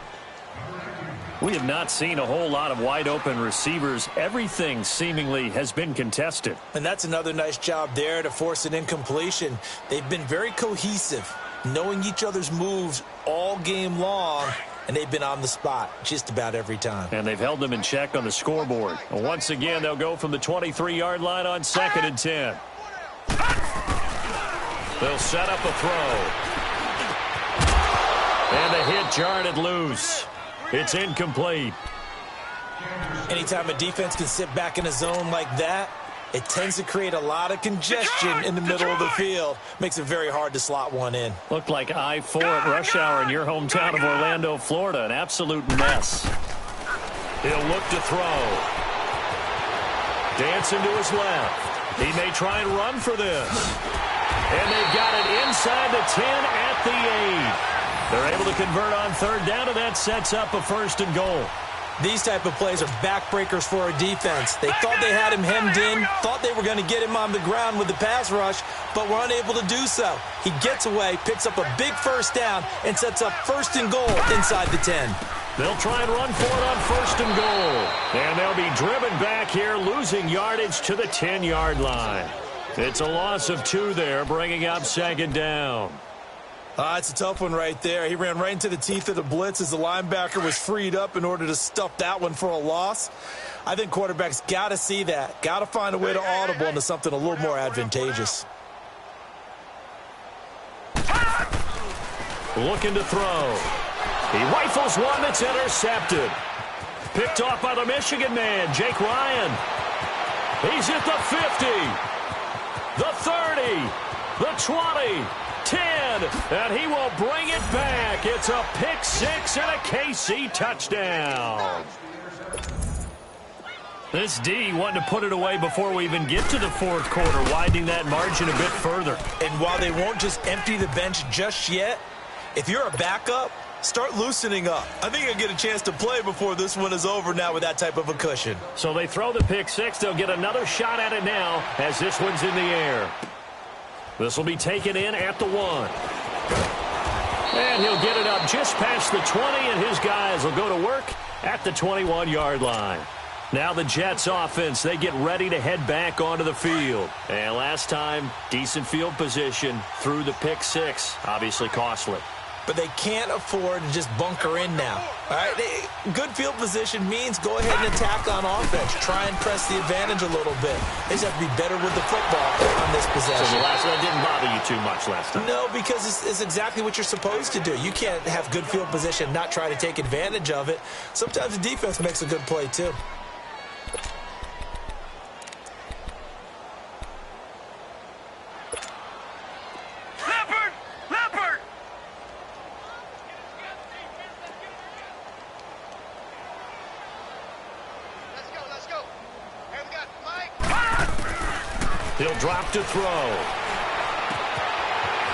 We have not seen a whole lot of wide-open receivers. Everything seemingly has been contested. And that's another nice job there to force an incompletion. They've been very cohesive, knowing each other's moves all game long, and they've been on the spot just about every time. And they've held them in check on the scoreboard. And once again, they'll go from the 23-yard line on 2nd and 10. They'll set up a throw. And the hit jarred it loose. It's incomplete. Anytime a defense can sit back in a zone like that, it tends to create a lot of congestion in the middle of the field. Makes it very hard to slot one in. Looked like I-4 at rush hour in your hometown of Orlando, Florida. An absolute mess. He'll look to throw. Dancing to his left. He may try and run for this. And they've got it inside the 10 at the 8. They're able to convert on 3rd down, and that sets up a 1st and goal. These type of plays are backbreakers for a defense. They thought they had him hemmed in, thought they were going to get him on the ground with the pass rush, but were unable to do so. He gets away, picks up a big 1st down, and sets up 1st and goal inside the 10. They'll try and run for it on 1st and goal. And they'll be driven back here, losing yardage to the 10-yard line. It's a loss of 2 there, bringing up 2nd down. It's a tough one right there. He ran right into the teeth of the blitz as the linebacker was freed up in order to stuff that one for a loss. I think quarterbacks got to see that. Got to find a way to audible into something a little more advantageous. Looking to throw. He rifles one that's intercepted. Picked off by the Michigan man, Jake Ryan. He's at the 50, the 30, the 20. 10, and he will bring it back. It's a pick 6 and a KC touchdown. This D wanting to put it away before we even get to the 4th quarter, widening that margin a bit further. And while they won't just empty the bench just yet, if you're a backup, start loosening up. I think you'll get a chance to play before this one is over now with that type of a cushion. So they throw the pick 6. They'll get another shot at it now as this one's in the air. This will be taken in at the 1. And he'll get it up just past the 20, and his guys will go to work at the 21-yard line. Now the Jets offense, they get ready to head back onto the field. And last time, decent field position through the pick 6. Obviously costly. But they can't afford to just bunker in now. All right, good field position means go ahead and attack on offense. Try and press the advantage a little bit. They just have to be better with the football on this possession. So the last one didn't bother you too much last time? No, because it's exactly what you're supposed to do. You can't have good field position and not try to take advantage of it. Sometimes the defense makes a good play, too. He'll drop to throw.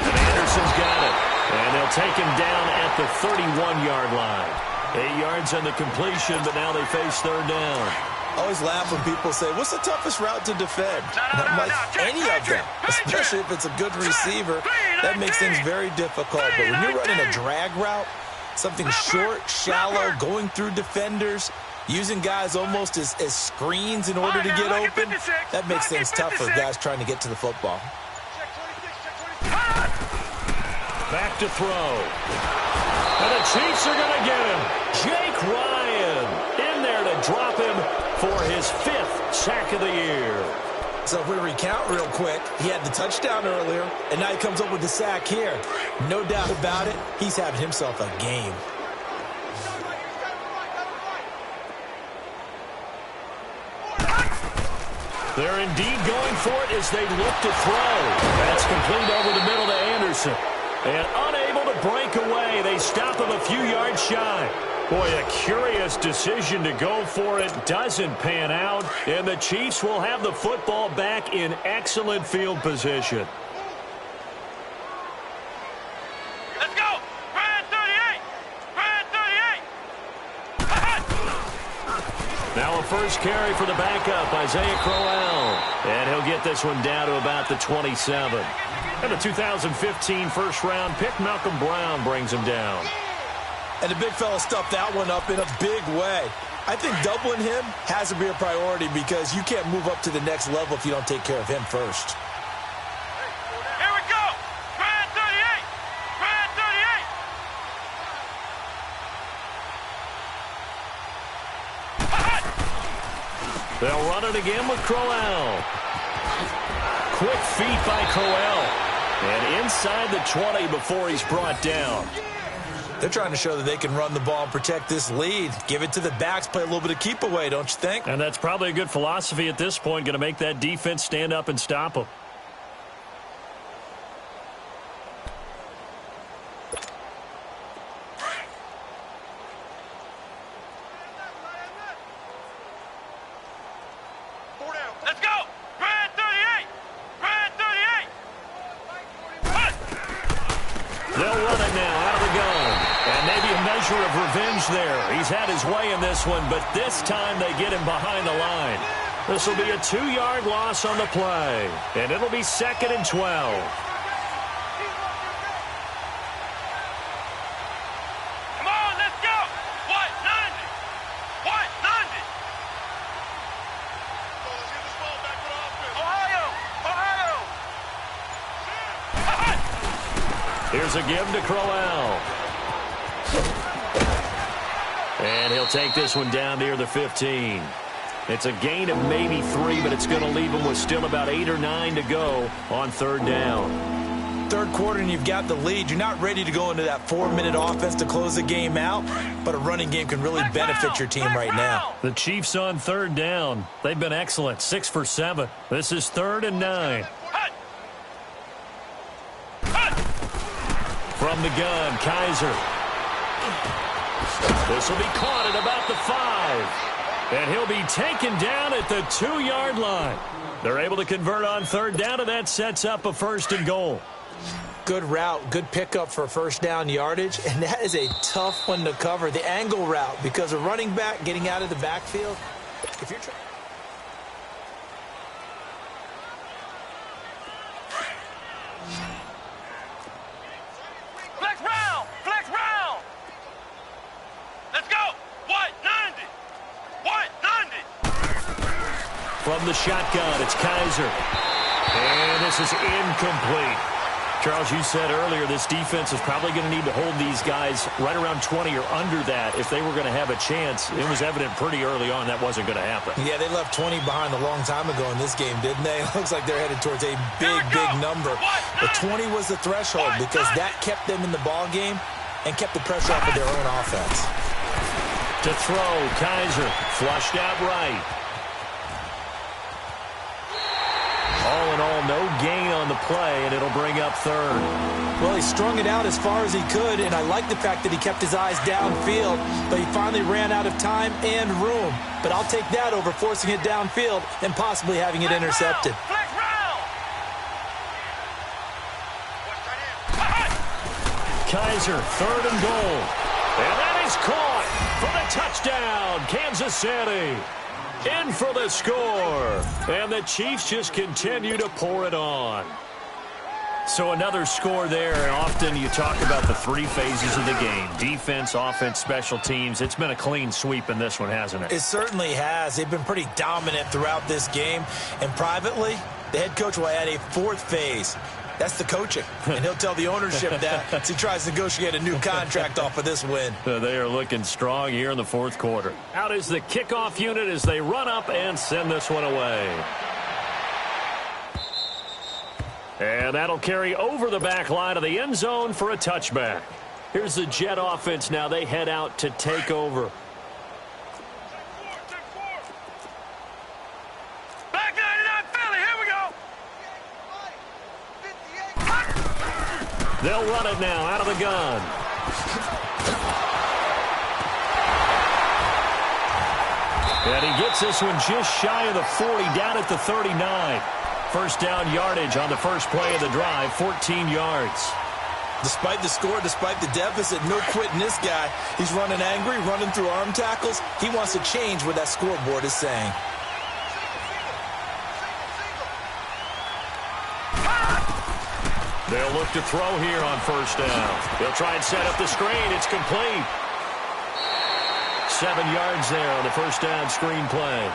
And Anderson's got it. And they'll take him down at the 31-yard line. 8 yards on the completion, but now they face 3rd down. I always laugh when people say, what's the toughest route to defend? I'm like, any of them, especially if it's a good receiver. That makes things very difficult. But when you're running a drag route, something short, shallow, going through defenders, using guys almost as screens in order to get open, that makes things tough for guys trying to get to the football. Back to throw. And the Chiefs are going to get him. Jake Ryan in there to drop him for his 5th sack of the year. So if we recount real quick, he had the touchdown earlier, and now he comes up with the sack here. No doubt about it, he's having himself a game. They're indeed going for it as they look to throw. That's complete over the middle to Anderson. And unable to break away, they stop him a few yards shy. Boy, a curious decision to go for it. Doesn't pan out. And the Chiefs will have the football back in excellent field position. Let's go. Brand 38. Brand 38. Now a first carry for the backup, Isaiah Crowell. And he'll get this one down to about the 27. And the 2015 first-round pick, Malcolm Brown, brings him down. And the big fella stuffed that one up in a big way. I think doubling him has to be a priority because you can't move up to the next level if you don't take care of him first. Here we go. Brand 38. Brand 38. They'll run it again with Crowell. Quick feet by Crowell. And inside the 20 before he's brought down. They're trying to show that they can run the ball and protect this lead. Give it to the backs, play a little bit of keep away, don't you think? And that's probably a good philosophy at this point, going to make that defense stand up and stop them. Let's go. Brand 38. Brand 38. They'll run it now out of the gun. And maybe a measure of revenge there. He's had his way in this one, but this time they get him behind the line. This will be a 2-yard loss on the play. And it'll be 2nd and 12. Come on, let's go. What? 90. What? 90. Ohio. Ohio. Here's a give to Crowell. And he'll take this one down near the 15. It's a gain of maybe 3, but it's going to leave him with still about 8 or 9 to go on 3rd down. Third quarter and you've got the lead. You're not ready to go into that 4-minute offense to close the game out, but a running game can really benefit your team right now. The Chiefs on 3rd down. They've been excellent, 6 for 7. This is 3rd and 9. From the gun, Kaiser. This will be caught at about the 5. And he'll be taken down at the 2-yard line. They're able to convert on 3rd down, and that sets up a 1st and goal. Good route, good pickup for first down yardage, and that is a tough one to cover, the angle route, because a running back getting out of the backfield, if you're trying... Flex round. Flex round. Let's go. What? 90. What? 90. From the shotgun, it's Kaiser. And this is incomplete. Charles, you said earlier this defense is probably going to need to hold these guys right around 20 or under that if they were going to have a chance. It was evident pretty early on that wasn't going to happen. Yeah, they left 20 behind a long time ago in this game, didn't they? It looks like they're headed towards a big number. But 20 was the threshold because that kept them in the ball game and kept the pressure off of their own offense. To throw, Kaiser flushed out right. All in all, no gain on the play, and it'll bring up 3rd. Well, he strung it out as far as he could, and I like the fact that he kept his eyes downfield, but he finally ran out of time and room. But I'll take that over forcing it downfield and possibly having it intercepted. Flex round. Kaiser, 3rd and goal. And that is caught for the touchdown, Kansas City. In for the score. And the Chiefs just continue to pour it on. So another score there. And often you talk about the 3 phases of the game. Defense, offense, special teams. It's been a clean sweep in this one, hasn't it? It certainly has. They've been pretty dominant throughout this game. And privately, the head coach will add a 4th phase. That's the coaching. And he'll tell the ownership that as he tries to negotiate a new contract off of this win. They are looking strong here in the 4th quarter. Out is the kickoff unit as they run up and send this one away. And that'll carry over the back line of the end zone for a touchback. Here's the Jet offense now. They head out to take over. Back 99 Philly. Here we go. They'll run it now out of the gun. And he gets this one just shy of the 40, down at the 39. First down yardage on the first play of the drive, 14 yards. Despite the score, despite the deficit, no quitting this guy. He's running angry, running through arm tackles. He wants to change what that scoreboard is saying. They'll look to throw here on first down. They'll try and set up the screen. It's complete. 7 yards there on the first down screen play.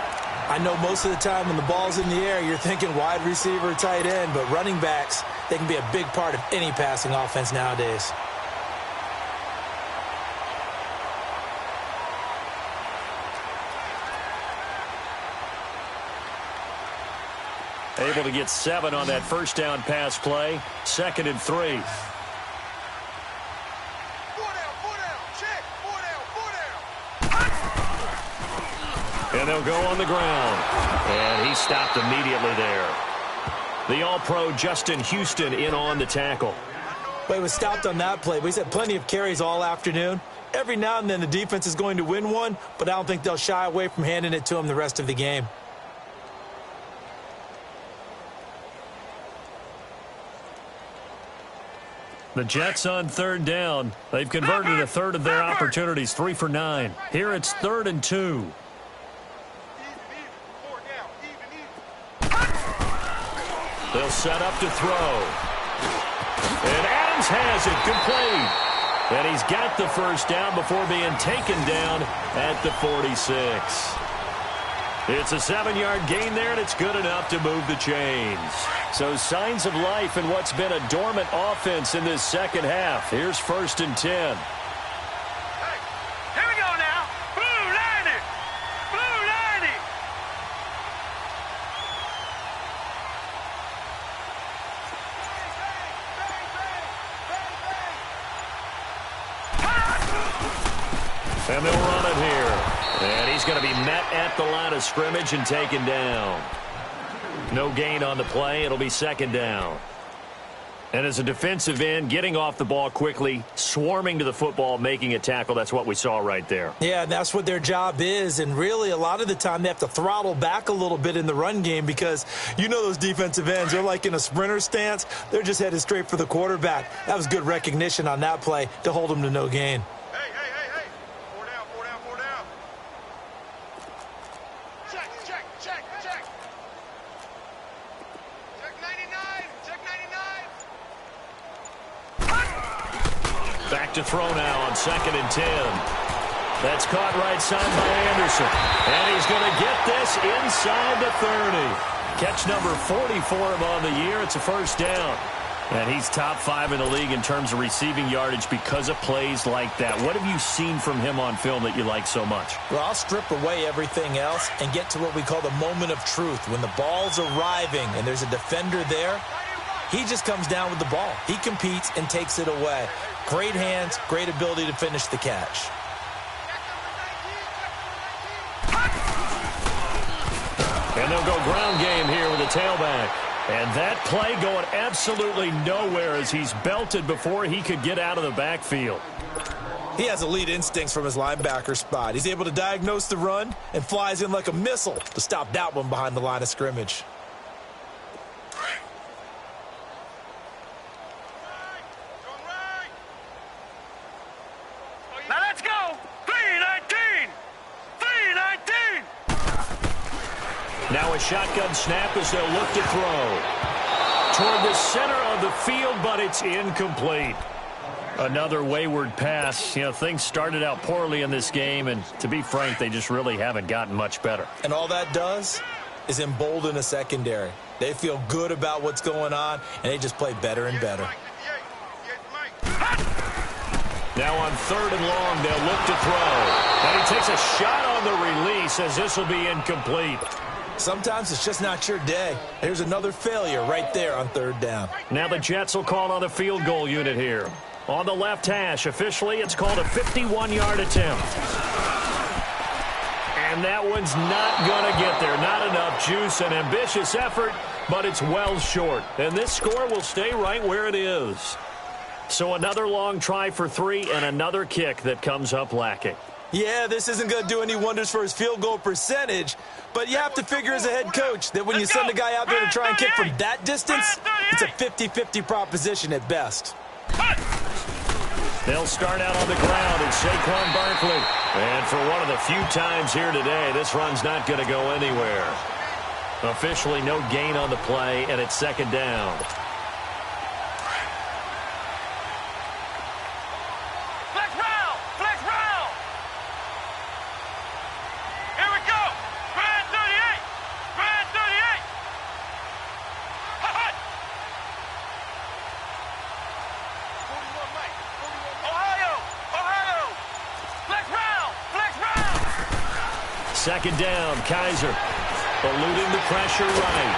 I know most of the time when the ball's in the air, you're thinking wide receiver, tight end, but running backs, they can be a big part of any passing offense nowadays. Able to get 7 on that first down pass play. 2nd and 3. And they'll go on the ground. And he stopped immediately there. The All-Pro Justin Houston in on the tackle. But he was stopped on that play. But he's had plenty of carries all afternoon. Every now and then the defense is going to win one, but I don't think they'll shy away from handing it to him the rest of the game. The Jets on 3rd down. They've converted a third of their opportunities, 3 for 9. Here it's 3rd and 2. They'll set up to throw. And Adams has it complete. And he's got the first down before being taken down at the 46. It's a 7-yard gain there, and it's good enough to move the chains. So signs of life in what's been a dormant offense in this second half. Here's 1st and 10. Hey, here we go now. Blue 90. Blue 90. And they'll run it here. And he's going to be met at the line of scrimmage and taken down. No gain on the play. It'll be 2nd down. And as a defensive end, getting off the ball quickly, swarming to the football, making a tackle, that's what we saw right there. Yeah, and that's what their job is. And really, a lot of the time, they have to throttle back a little bit in the run game because you know those defensive ends, they're like in a sprinter stance. They're just headed straight for the quarterback. That was good recognition on that play to hold them to no gain. Back to throw now on 2nd and 10. That's caught right side by Anderson. And he's going to get this inside the 30. Catch number 40 for him on the year. It's a first down. And he's top 5 in the league in terms of receiving yardage because of plays like that. What have you seen from him on film that you like so much? Well, I'll strip away everything else and get to what we call the moment of truth. When the ball's arriving and there's a defender there, he just comes down with the ball. He competes and takes it away. Great hands, great ability to finish the catch. And they'll go ground game here with a tailback. And that play going absolutely nowhere as he's belted before he could get out of the backfield. He has elite instincts from his linebacker spot. He's able to diagnose the run and flies in like a missile to stop that one behind the line of scrimmage. Now let's go. 319. 319. Now a shotgun snap as they'll look to throw. Toward the center of the field, but it's incomplete. Another wayward pass. You know, things started out poorly in this game, and to be frank, they just really haven't gotten much better. And all that does is embolden a secondary. They feel good about what's going on, and they just play better and better. Now on 3rd and long, they'll look to throw. And he takes a shot on the release as this will be incomplete. Sometimes it's just not your day. There's another failure right there on 3rd down. Now the Jets will call on the field goal unit here. On the left hash, officially, it's called a 51-yard attempt. And that one's not going to get there. Not enough juice, an ambitious effort, but it's well short. And this score will stay right where it is. So another long try for 3 and another kick that comes up lacking. Yeah, this isn't going to do any wonders for his field goal percentage, but you have to figure as a head coach that when you send a guy out there to try and kick from that distance, it's a 50-50 proposition at best. They'll start out on the ground, and Saquon Barkley. And for one of the few times here today, this run's not going to go anywhere. Officially no gain on the play, and it's second down. Second down, Kaiser eluding the pressure right.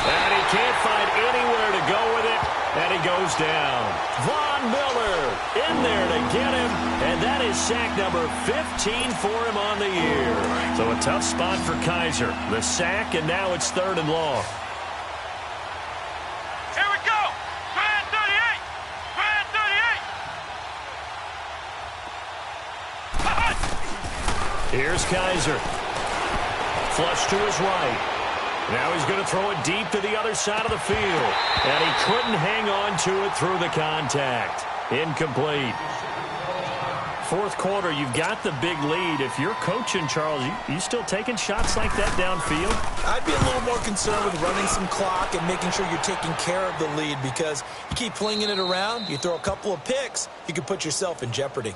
And he can't find anywhere to go with it, and he goes down. Von Miller in there to get him, and that is sack number 15 for him on the year. So a tough spot for Kaiser. The sack, and now it's 3rd and long. Here we go! Grand 38! Grand 38! Here's Kaiser. Flush to his right. Now he's going to throw it deep to the other side of the field. And he couldn't hang on to it through the contact. Incomplete. Fourth quarter, you've got the big lead. If you're coaching, Charles, you still taking shots like that downfield? I'd be a little more concerned with running some clock and making sure you're taking care of the lead, because you keep flinging it around, you throw a couple of picks, you can put yourself in jeopardy.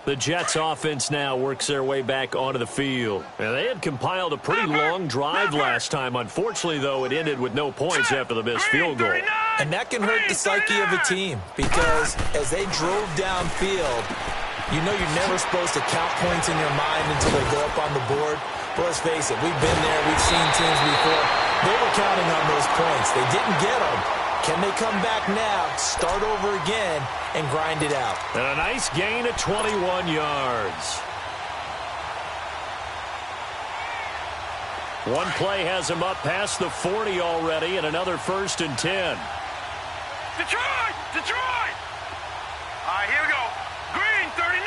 The Jets offense now works their way back onto the field. And they had compiled a pretty long drive last time. Unfortunately, though, it ended with no points after the missed field goal. And that can hurt the psyche of a team, because as they drove downfield, you know you're never supposed to count points in your mind until they go up on the board. But let's face it, we've been there, we've seen teams before. They were counting on those points. They didn't get them. Can they come back now, start over again, and grind it out? And a nice gain of 21 yards. One play has him up past the 40 already, and another 1st and 10. Detroit! Detroit! All right, here we go. Green 39!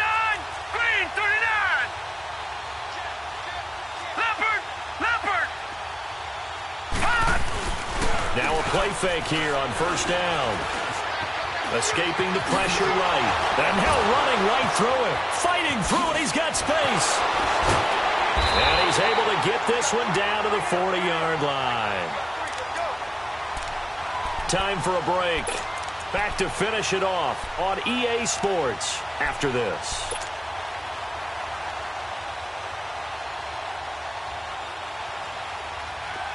Green 39! Leopard! Leopard! Now a play fake here on 1st down. Escaping the pressure right. And Hill running right through it. Fighting through it. He's got space. And he's able to get this one down to the 40-yard line. Time for a break. Back to finish it off on EA Sports after this.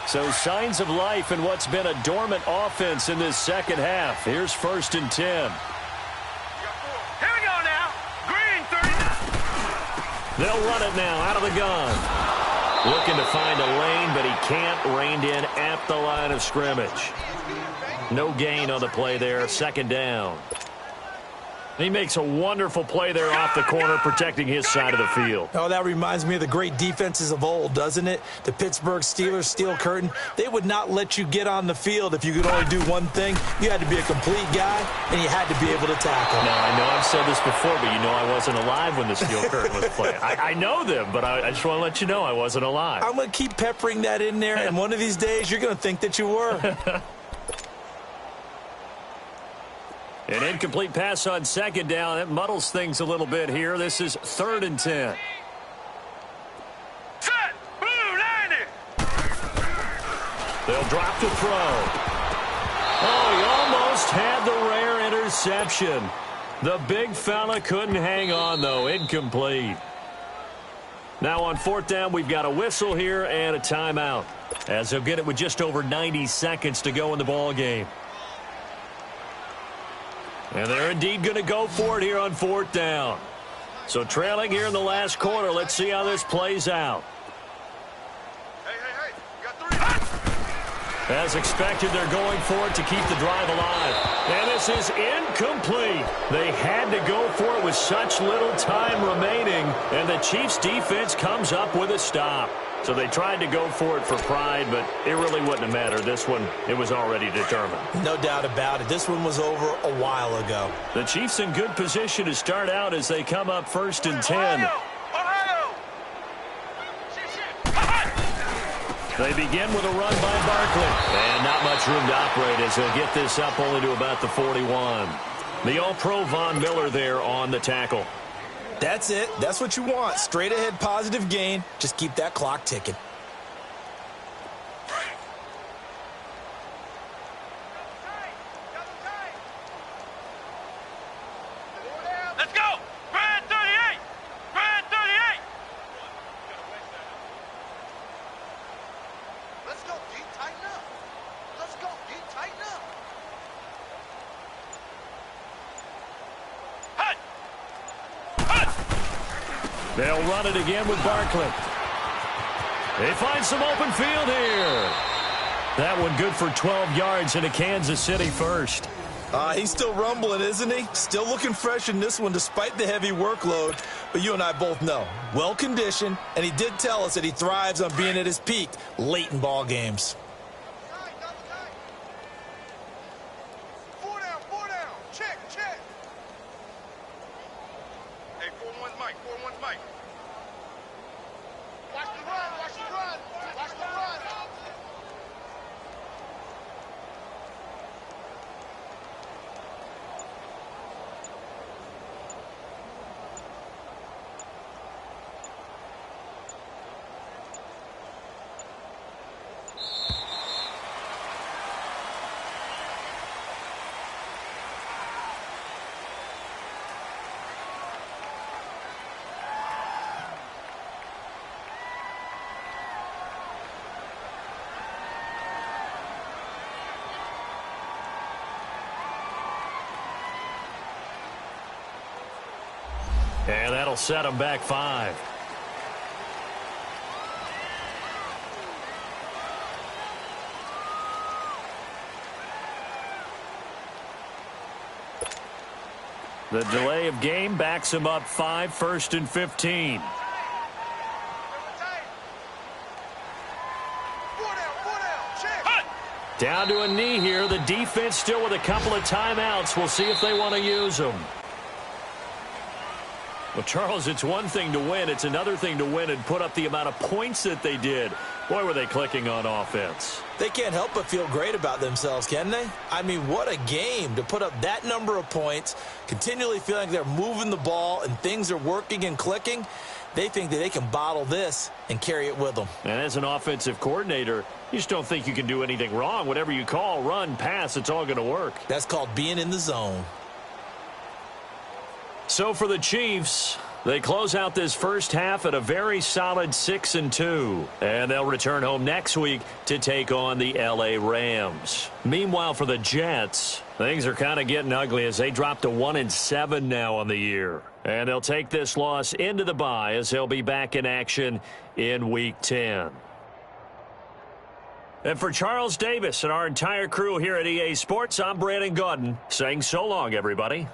So signs of life in what's been a dormant offense in this second half. Here's 1st and 10. Here we go now. Green 39. They'll run it now out of the gun. Looking to find a lane, but he can't. Reined in at the line of scrimmage. No gain on the play there. 2nd down. He makes a wonderful play there off the corner, protecting his side of the field. Oh, that reminds me of the great defenses of old, doesn't it? The Pittsburgh Steelers steel curtain. They would not let you get on the field if you could only do one thing. You had to be a complete guy, and you had to be able to tackle. Now, I know I've said this before, but you know I wasn't alive when the steel curtain was playing. I know them, but I just want to let you know I wasn't alive. I'm going to keep peppering that in there, and one of these days you're going to think that you were. An incomplete pass on 2nd down. That muddles things a little bit here. This is 3rd and 10. Set! Blue 90! They'll drop to throw. Oh, he almost had the rare interception. The big fella couldn't hang on, though. Incomplete. Now on 4th down, we've got a whistle here and a timeout, as they'll get it with just over 90 seconds to go in the ball game. And they're indeed going to go for it here on 4th down. So trailing here in the last quarter. Let's see how this plays out. Hey, you got 3. As expected, they're going for it to keep the drive alive. And this is incomplete. They had to go for it with such little time remaining, and the Chiefs' defense comes up with a stop. So they tried to go for it for pride, but it really wouldn't have mattered. This one, it was already determined. No doubt about it. This one was over a while ago. The Chiefs in good position to start out as they come up 1st and 10. They begin with a run by Barkley. And not much room to operate as he'll get this up only to about the 41. The All-Pro Von Miller there on the tackle. That's it. That's what you want. Straight ahead positive gain. Just keep that clock ticking. Let's go! Grand 38! Grand 38! Let's go, D. Tighten up. Let's go, D. Tighten up. Hut! Hut! They'll run it again with Barkley. They find some open field here. That one good for 12 yards into Kansas City first. He's still rumbling, isn't he? Still looking fresh in this one despite the heavy workload. But you and I both know, well-conditioned, and he did tell us that he thrives on being at his peak late in ball games. Four down. Check. Hey, 4-1's Mike. Watch the run. Watch the run. And that'll set them back 5. The delay of game backs him up 5, 1st and 15. Down to a knee here. The defense still with a couple of timeouts. We'll see if they want to use them. Well, Charles, it's one thing to win. It's another thing to win and put up the amount of points that they did. Boy, were they clicking on offense. They can't help but feel great about themselves, can they? I mean, what a game to put up that number of points, continually feeling they're moving the ball and things are working and clicking. They think that they can bottle this and carry it with them. And as an offensive coordinator, you just don't think you can do anything wrong. Whatever you call, run, pass, it's all going to work. That's called being in the zone. So for the Chiefs, they close out this first half at a very solid 6-2. And they'll return home next week to take on the LA Rams. Meanwhile, for the Jets, things are kind of getting ugly as they drop to 1-7 now on the year. And they'll take this loss into the bye as they'll be back in action in Week 10. And for Charles Davis and our entire crew here at EA Sports, I'm Brandon Gaudin saying so long, everybody.